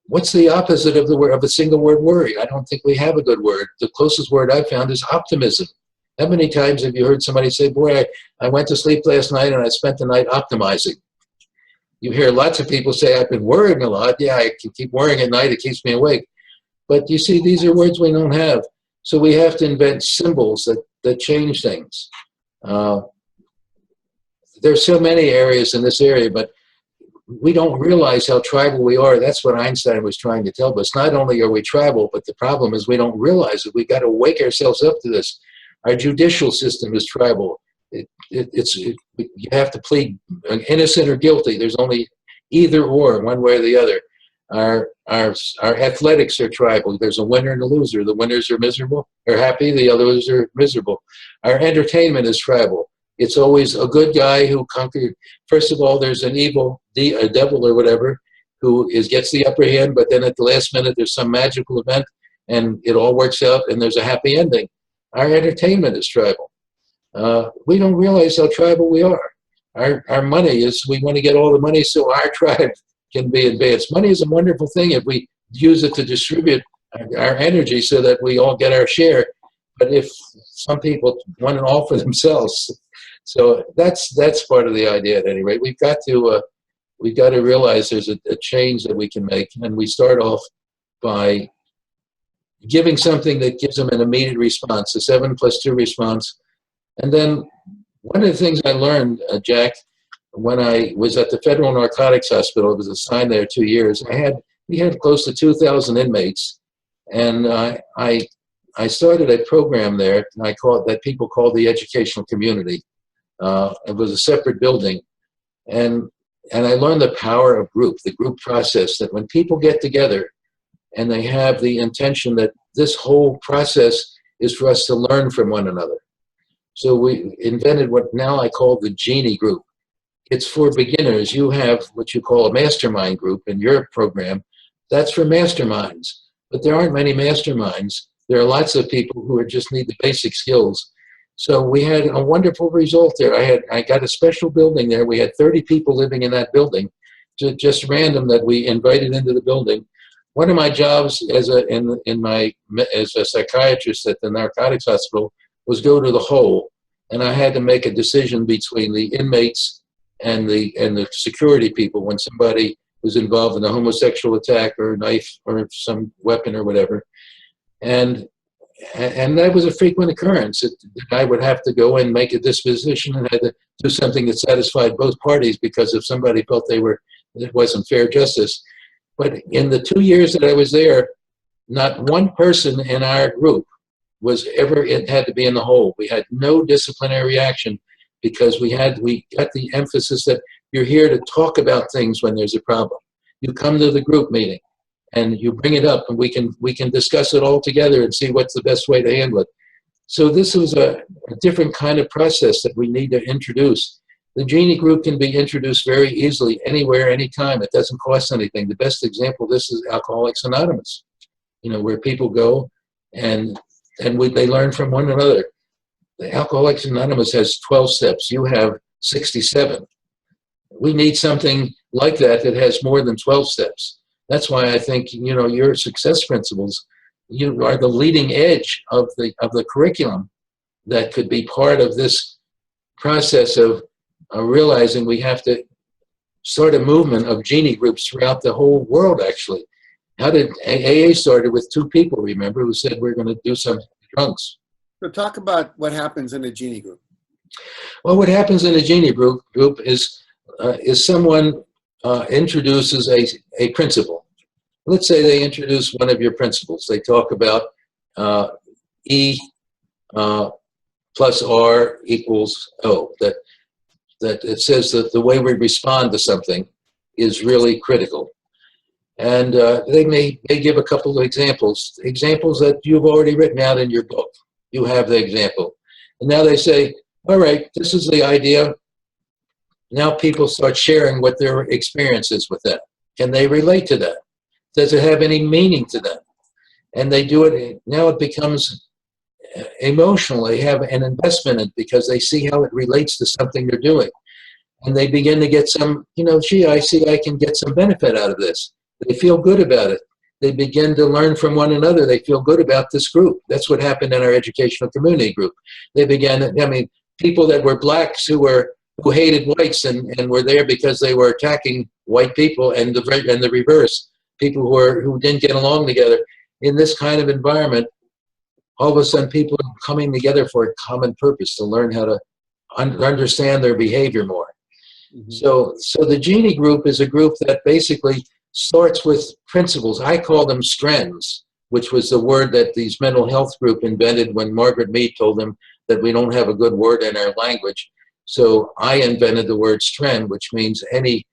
What's the opposite of the single word worry? I don't think we have a good word. The closest word I've found is optimism. How many times have you heard somebody say, boy, I went to sleep last night and I spent the night optimizing? You hear lots of people say, I've been worrying a lot. Yeah, I can keep worrying at night. It keeps me awake. But you see, these are words we don't have. So we have to invent symbols that change things. There's so many areas in this area, but we don't realize how tribal we are. That's what Einstein was trying to tell us. Not only are we tribal, but the problem is we don't realize it. We've got to wake ourselves up to this. Our judicial system is tribal. You have to plead innocent or guilty. There's only either or, one way or the other. Our athletics are tribal. There's a winner and a loser. The winners are miserable or happy. The others are miserable. Our entertainment is tribal. It's always a good guy who conquered. First of all, there's an evil, a devil or whatever, who gets the upper hand, but then at the last minute there's some magical event and it all works out and there's a happy ending. Our entertainment is tribal. We don't realize how tribal we are. Our money is, we want to get all the money so our tribe can be advanced. Money is a wonderful thing if we use it to distribute our energy so that we all get our share. But if some people want it all for themselves, so that's part of the idea at any rate. We've got to realize there's a change that we can make, and we start off by giving something that gives them an immediate response, a 7+2 response. And then one of the things I learned, Jack, when I was at the Federal Narcotics Hospital, I was assigned there 2 years. We had close to 2,000 inmates, and I started a program there. And I call it that people call the educational community. It was a separate building, and I learned the power of group, the group process. That when people get together, and they have the intention that this whole process is for us to learn from one another. So we invented what now I call the Genie Group. It's for beginners. You have what you call a mastermind group in your program. That's for masterminds. But there aren't many masterminds. There are lots of people who just need the basic skills. So we had a wonderful result there. I got a special building there. We had 30 people living in that building, just random that we invited into the building. One of my jobs as a psychiatrist at the narcotics hospital was go to the hole, and I had to make a decision between the inmates and the security people when somebody was involved in a homosexual attack or a knife or some weapon or whatever, and that was a frequent occurrence. I would have to go and make a disposition and had to do something that satisfied both parties, because if somebody felt it wasn't fair justice. But in the 2 years that I was there, not one person in our group it had to be in the hole. We had no disciplinary action, because we got the emphasis that you're here to talk about things when there's a problem. You come to the group meeting and you bring it up, and we can discuss it all together and see what's the best way to handle it. So this was a different kind of process that we need to introduce. The Genie Group can be introduced very easily, anywhere, anytime. It doesn't cost anything. The best example of this is Alcoholics Anonymous, where people go and they learn from one another. The Alcoholics Anonymous has 12 steps. You have 67. We need something like that has more than 12 steps. That's why I think, your success principles, you are the leading edge of the curriculum that could be part of this process of realizing we have to start a movement of Genie groups throughout the whole world, actually. How did AA started with 2 people, remember, who said we're going to do some drunks. So talk about what happens in a Genie group. Well, what happens in a Genie group is someone introduces a principle. Let's say they introduce one of your principles. They talk about E plus R equals O. That it says that the way we respond to something is really critical. And they give a couple of examples that you've already written out in your book. You have the example. And now they say, all right, this is the idea. Now people start sharing what their experience is with that. Can they relate to that? Does it have any meaning to them? And they do it. Now it becomes emotional. They have an investment in it because they see how it relates to something they're doing. And they begin to get some, gee, I see I can get some benefit out of this. They feel good about it. They begin to learn from one another. They feel good about this group. That's what happened in our educational community group. They began, people that were blacks who hated whites and were there because they were attacking white people, and the reverse. People who didn't get along together. In this kind of environment, all of a sudden people are coming together for a common purpose, to learn how to understand their behavior more. Mm-hmm. So the Genie group is a group that basically starts with principles. I call them strands, which was the word that these mental health group invented when Margaret Mead told them that we don't have a good word in our language. So I invented the word strand, which means any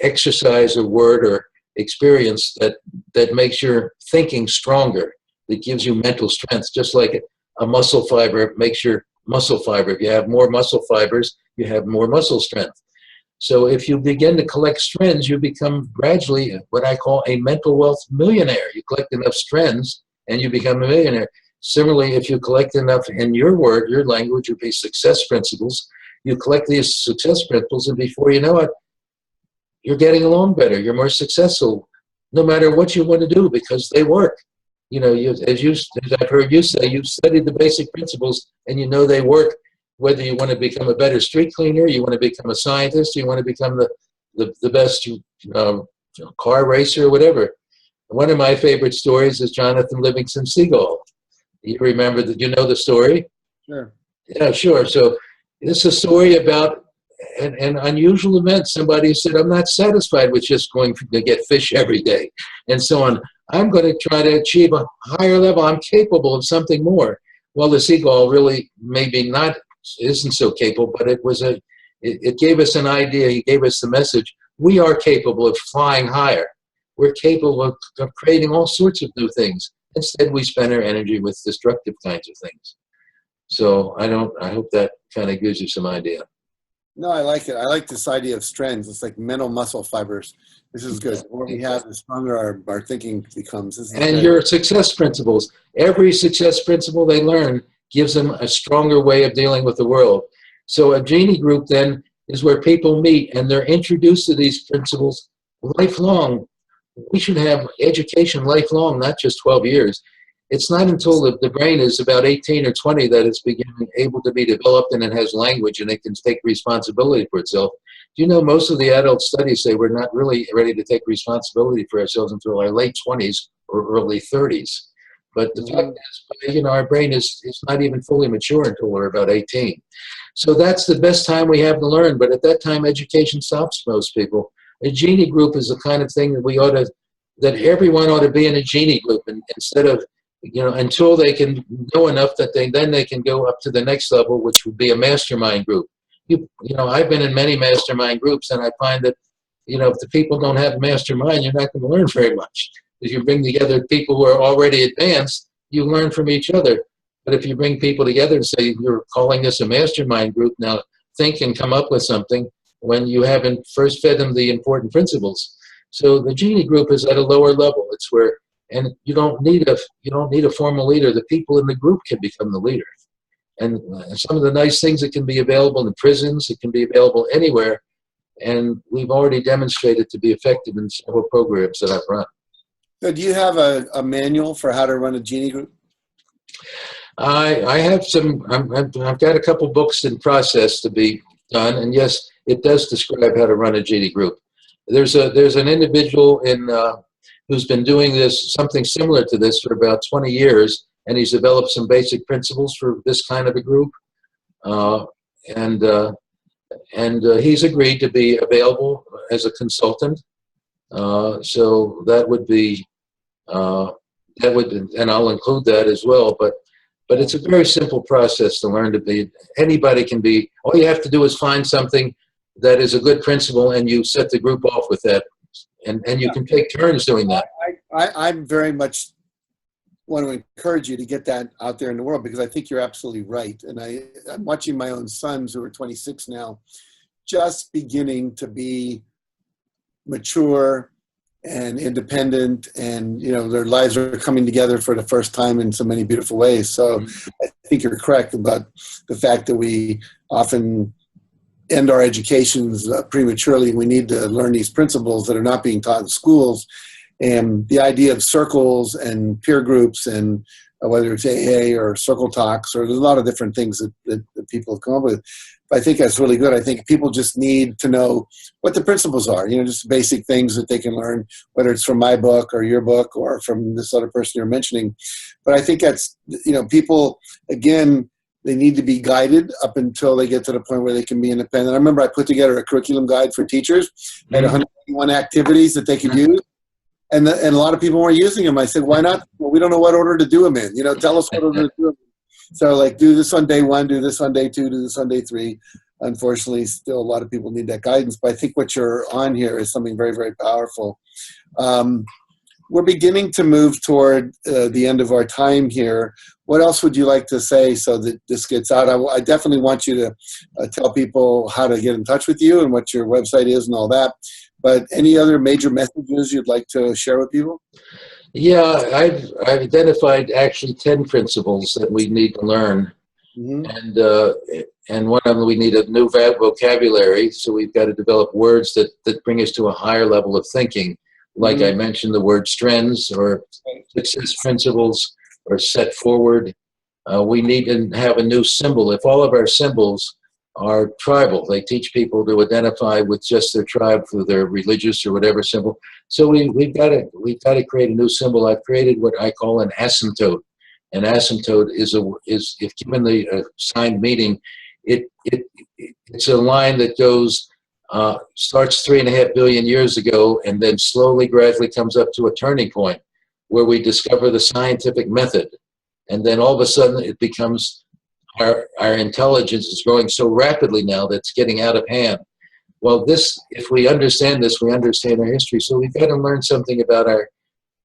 exercise or word or experience that makes your thinking stronger, that gives you mental strength, just like a muscle fiber makes your muscle fiber. If you have more muscle fibers, you have more muscle strength. So if you begin to collect strands, you become gradually what I call a mental wealth millionaire. You collect enough strands and you become a millionaire. Similarly, if you collect enough in your language would be success principles, you collect these success principles, and before you know it, you're getting along better. You're more successful, no matter what you want to do, because they work. As I've heard you say, you've studied the basic principles, and they work. Whether you want to become a better street cleaner, you want to become a scientist, you want to become the best car racer, or whatever. One of my favorite stories is Jonathan Livingston Seagull. You remember that? You know the story? Sure. Yeah, sure. So this is a story about an unusual event. Somebody said, I'm not satisfied with just going to get fish every day and so on. I'm going to try to achieve a higher level. I'm capable of something more. Well, the seagull really maybe not isn't so capable, but it gave us an idea. He gave us the message. We are capable of flying higher. We're capable of creating all sorts of new things. Instead, we spend our energy with destructive kinds of things. So I hope that kind of gives you some idea. No, I like it. I like this idea of strengths. It's like mental muscle fibers. This is good. The more we have, the stronger our thinking becomes. This is And good. your success principles. Every success principle they learn gives them a stronger way of dealing with the world. So a genie group then is where people meet and they're introduced to these principles lifelong. We should have education lifelong, not just 12 years. It's not until the brain is about 18 or 20 that it's beginning able to be developed and it has language and it can take responsibility for itself. Do you know most of the adult studies say we're not really ready to take responsibility for ourselves until our late 20s or early 30s. But the fact is, our brain is not even fully mature until we're about 18. So that's the best time we have to learn. But at that time, education stops most people. A genie group is the kind of thing that that everyone ought to be in a genie group, and instead of until they can know enough that they can go up to the next level, which would be a mastermind group. I've been in many mastermind groups, and I find that, if the people don't have a mastermind, you're not going to learn very much. If you bring together people who are already advanced, you learn from each other. But if you bring people together and say, you're calling this a mastermind group, now think and come up with something when you haven't first fed them the important principles. So the genie group is at a lower level. It's where, and you don't need a formal leader. The people in the group can become the leader. And some of the nice things that can be available in prisons, it can be available anywhere. And we've already demonstrated to be effective in several programs that I've run. So do you have a manual for how to run a genie group? I have some. I've got a couple books in process to be done, and yes, it does describe how to run a genie group. There's an individual who's been doing something similar to this for about 20 years, and he's developed some basic principles for this kind of a group, and he's agreed to be available as a consultant. So that would be and I'll include that as well. But it's a very simple process to learn to be. Anybody can be. All you have to do is find something that is a good principle, and you set the group off with that, and you can take turns doing that. I very much want to encourage you to get that out there in the world, because I think you're absolutely right. And I'm watching my own sons, who are 26 now, just beginning to be mature and independent, and their lives are coming together for the first time in so many beautiful ways. So I think you're correct about the fact that we often end our educations prematurely. We need to learn these principles that are not being taught in schools, and the idea of circles and peer groups, and whether it's AA or circle talks, or there's a lot of different things that people have come up with. I think that's really good. I think people just need to know what the principles are, just basic things that they can learn, whether it's from my book or your book or from this other person you're mentioning. But I think that's, people, again, they need to be guided up until they get to the point where they can be independent. I remember I put together a curriculum guide for teachers, had 181 activities that they could use. And a lot of people weren't using them. I said, why not? Well, we don't know what order to do them in. Tell us what order to do them in. So, do this on day 1, do this on day 2, do this on day 3. Unfortunately, still a lot of people need that guidance. But I think what you're on here is something very, very powerful. We're beginning to move toward the end of our time here. What else would you like to say so that this gets out? I definitely want you to tell people how to get in touch with you and what your website is and all that. But any other major messages you'd like to share with people? Yeah, I've identified actually 10 principles that we need to learn. And one of them, we need a new vocabulary. So we've got to develop words that bring us to a higher level of thinking. Like I mentioned, the word strengths or success principles or set forward. We need to have a new symbol. If all of our symbols are tribal, they teach people to identify with just their tribe through their religious or whatever symbol. So we've got to create a new symbol. I've created what I call an asymptote. An asymptote is if given the assigned meaning, it's a line that goes, starts 3.5 billion years ago, and then slowly, gradually comes up to a turning point where we discover the scientific method. And then all of a sudden it becomes, our intelligence is growing so rapidly now that it's getting out of hand. Well, if we understand this, we understand our history. So we've got to learn something about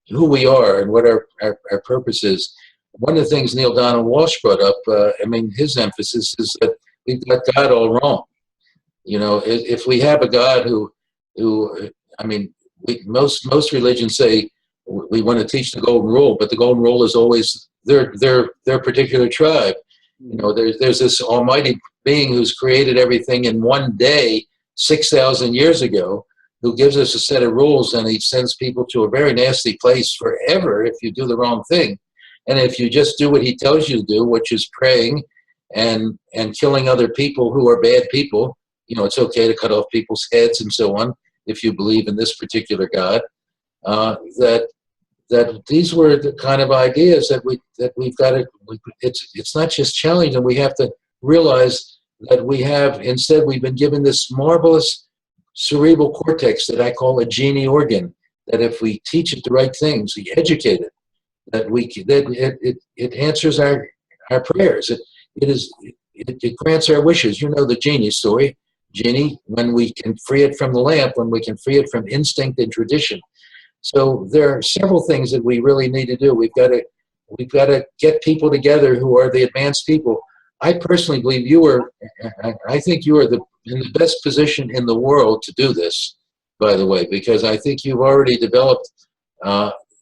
who we are and what our purpose is. One of the things Neil Donald Walsh brought up, his emphasis is that we've got God all wrong. You know, if we have a God who most religions say we want to teach the golden rule, but the golden rule is always their particular tribe. You know, there's this almighty being who's created everything in one day, 6,000 years ago, who gives us a set of rules, and he sends people to a very nasty place forever if you do the wrong thing. And if you just do what he tells you to do, which is praying and killing other people who are bad people, you know, it's okay to cut off people's heads and so on, if you believe in this particular God, that these were the kind of ideas that we've got to, it's not just challenging, we have to realize that we've been given this marvelous cerebral cortex that I call a genie organ, that if we teach it the right things, we educate it, it answers our prayers. It grants our wishes. You know the genie story. Genie, when we can free it from the lamp, when we can free it from instinct and tradition. So there are several things that we really need to do. We've got to get people together who are the advanced people. I personally believe I think you are in the best position in the world to do this, by the way, because I think you've already developed,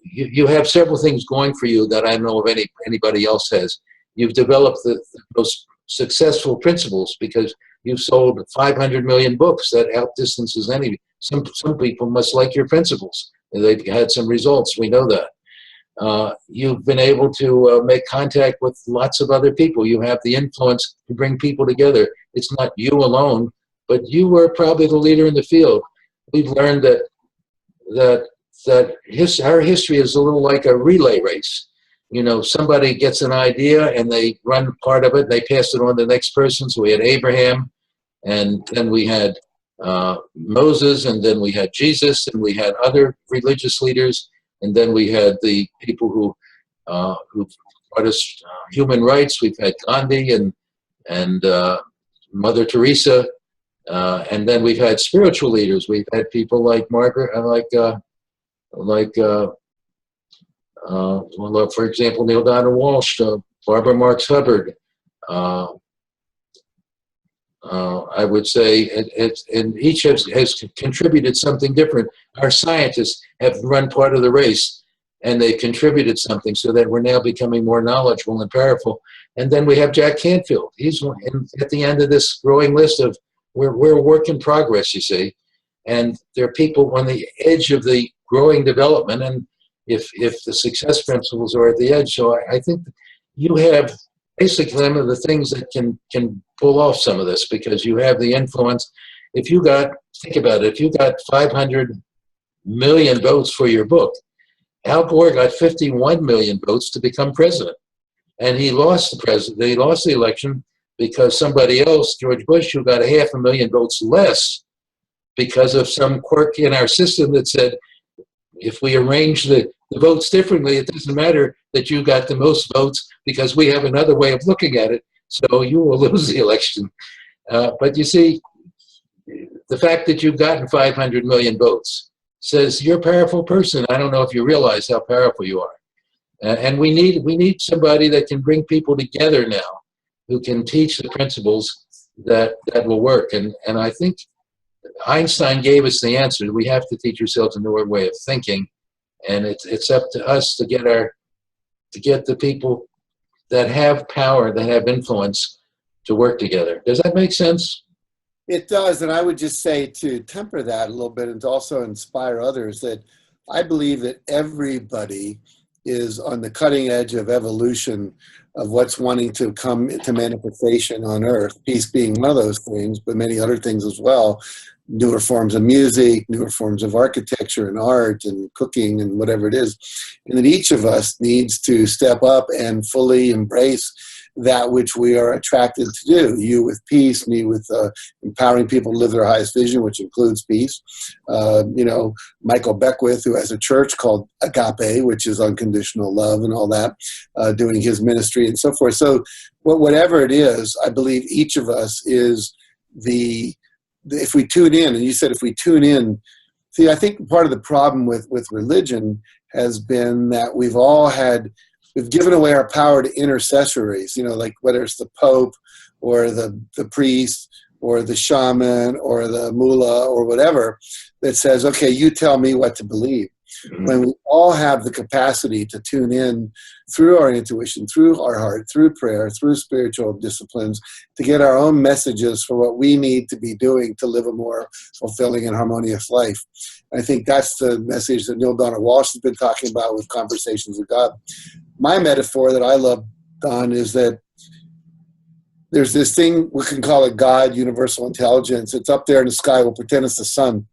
you have several things going for you that I don't know if anybody else has. You've developed the most successful principles because you've sold 500 million books. That outdistances any. Some people must like your principles. They've had some results. We know that. You've been able to make contact with lots of other people. You have the influence to bring people together. It's not you alone, but you were probably the leader in the field. We've learned that our history is a little like a relay race. You know, somebody gets an idea and they run part of it, they pass it on to the next person. So we had Abraham, and then we had Moses, and then we had Jesus, and we had other religious leaders, and then we had the people who brought us human rights. We've had Gandhi and Mother Teresa, and then we've had spiritual leaders. We've had people like for example, Neil Donald Walsh, Barbara Marx Hubbard. I would say, and each has contributed something different. Our scientists have run part of the race, and they contributed something so that we're now becoming more knowledgeable and powerful. And then we have Jack Canfield. He's at the end of this growing list of, we're a work in progress, you see. And there are people on the edge of the growing development, and if the success principles are at the edge. So I think you have basically some of the things that can pull off some of this, because you have the influence. Think about it, if you got 500 million votes for your book, Al Gore got 51 million votes to become president. And he lost the election because somebody else, George Bush, who got 500,000 votes less, because of some quirk in our system that said, if we arrange the votes differently, it doesn't matter that you got the most votes because we have another way of looking at it, so you will lose the election. But you see, the fact that you've gotten 500 million votes says you're a powerful person. I don't know if you realize how powerful you are. And we need somebody that can bring people together now, who can teach the principles that will work. And I think Einstein gave us the answer. We have to teach ourselves a newer way of thinking, and it's up to us to get the people that have power, that have influence, to work together. Does that make sense? It does, and I would just say, to temper that a little bit and to also inspire others, that I believe that everybody is on the cutting edge of evolution of what's wanting to come into manifestation on Earth, peace being one of those things, but many other things as well. Newer forms of music, newer forms of architecture and art and cooking and whatever it is. And that each of us needs to step up and fully embrace that which we are attracted to do. You with peace, me with empowering people to live their highest vision, which includes peace. Michael Beckwith, who has a church called Agape, which is unconditional love and all that, doing his ministry and so forth. So whatever it is, I believe each of us is if we tune in, and you said if we tune in, see, I think part of the problem with religion has been that we've given away our power to intercessories, like whether it's the Pope or the priest or the shaman or the mullah or whatever that says, okay, you tell me what to believe. Mm-hmm. When we all have the capacity to tune in through our intuition, through our heart, through prayer, through spiritual disciplines, to get our own messages for what we need to be doing to live a more fulfilling and harmonious life. I think that's the message that Neil Donald Walsh has been talking about with Conversations with God. My metaphor that I love, Don, is that there's this thing, we can call it God, universal intelligence. It's up there in the sky. We'll pretend it's the sun.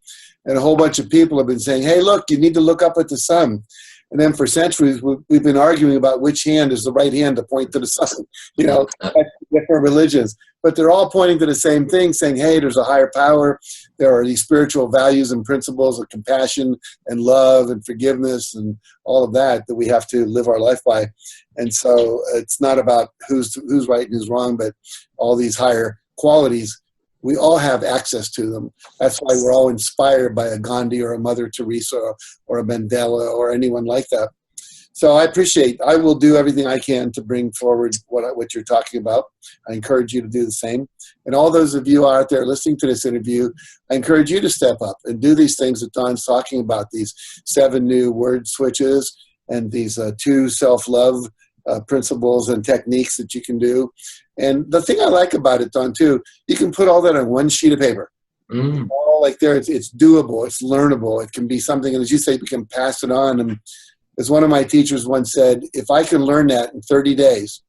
And a whole bunch of people have been saying, hey, look, you need to look up at the sun. And then for centuries, we've been arguing about which hand is the right hand to point to the sun, different religions. But they're all pointing to the same thing, saying, hey, there's a higher power. There are these spiritual values and principles of compassion and love and forgiveness and all of that we have to live our life by. And so it's not about who's right and who's wrong, but all these higher qualities. We all have access to them. That's why we're all inspired by a Gandhi or a Mother Teresa or a Mandela or anyone like that. So I will do everything I can to bring forward what you're talking about. I encourage you to do the same. And all those of you out there listening to this interview, I encourage you to step up and do these things that Don's talking about, these 7 new word switches and these 2 self-love principles and techniques that you can do. And the thing I like about it, Don, too, you can put all that on one sheet of paper. Mm. All like there, it's doable, it's learnable. It can be something, and as you say, we can pass it on. And as one of my teachers once said, if I can learn that in 30 days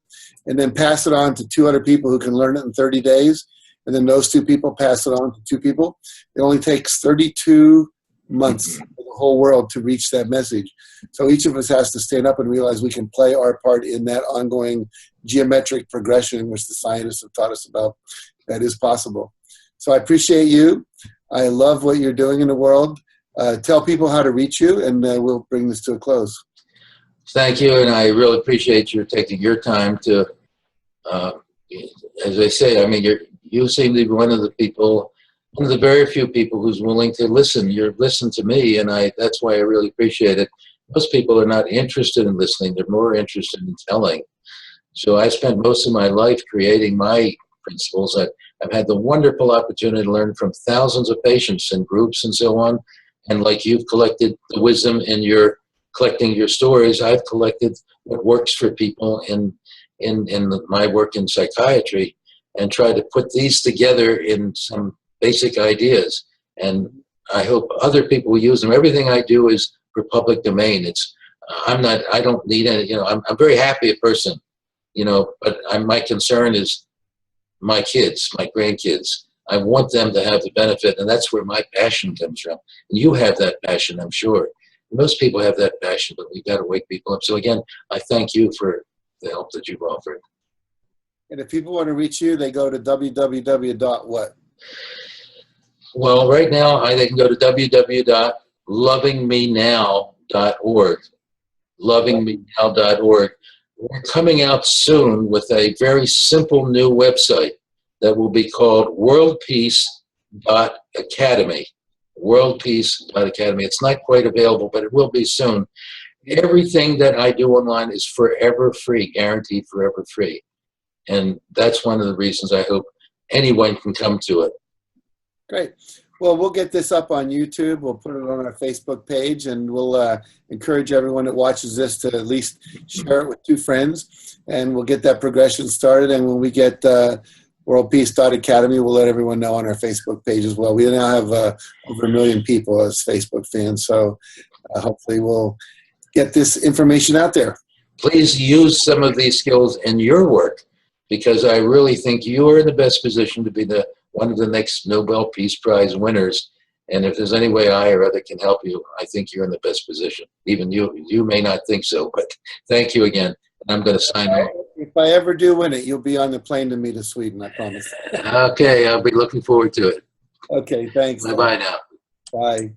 and then pass it on to 2 other people who can learn it in 30 days, and then those 2 people pass it on to 2 people, it only takes 32 months for the whole world to reach that message. So each of us has to stand up and realize we can play our part in that ongoing geometric progression, which the scientists have taught us about, that is possible. So I appreciate you. I love what you're doing in the world. Tell people how to reach you, and we'll bring this to a close. Thank you, and I really appreciate you taking your time to, as I say, I mean, you seem to be one of the very few people who's willing to listen. You listen to me, and that's why I really appreciate it. Most people are not interested in listening. They're more interested in telling. So I spent most of my life creating my principles. I've had the wonderful opportunity to learn from thousands of patients and groups and so on. And like you've collected the wisdom in your collecting your stories, I've collected what works for people in my work in psychiatry and try to put these together in some basic ideas. And I hope other people will use them. Everything I do is for public domain. I don't need any, I'm a very happy person, but my concern is my kids, my grandkids. I want them to have the benefit, and that's where my passion comes from. And you have that passion, I'm sure. Most people have that passion, but we've got to wake people up. So again, I thank you for the help that you've offered. And if people want to reach you, they go to www.what? Well, right now, they can go to www.lovingmenow.org. Lovingmenow.org. We're coming out soon with a very simple new website that will be called worldpeace.academy. Worldpeace.academy. It's not quite available, but it will be soon. Everything that I do online is forever free, guaranteed forever free. And that's one of the reasons I hope anyone can come to it. Great. Well, we'll get this up on YouTube. We'll put it on our Facebook page, and we'll encourage everyone that watches this to at least share it with 2 friends, and we'll get that progression started. And when we get worldpeace.academy, we'll let everyone know on our Facebook page as well. We now have over 1 million people as Facebook fans, so hopefully we'll get this information out there. Please use some of these skills in your work, because I really think you are in the best position to be one of the next Nobel Peace Prize winners. And if there's any way I or other can help you, I think you're in the best position. Even you may not think so, but thank you again. And I'm going to sign off. if I ever do win it, you'll be on the plane to me to Sweden, I promise. Okay, I'll be looking forward to it. Okay, thanks. Bye-bye now. Bye.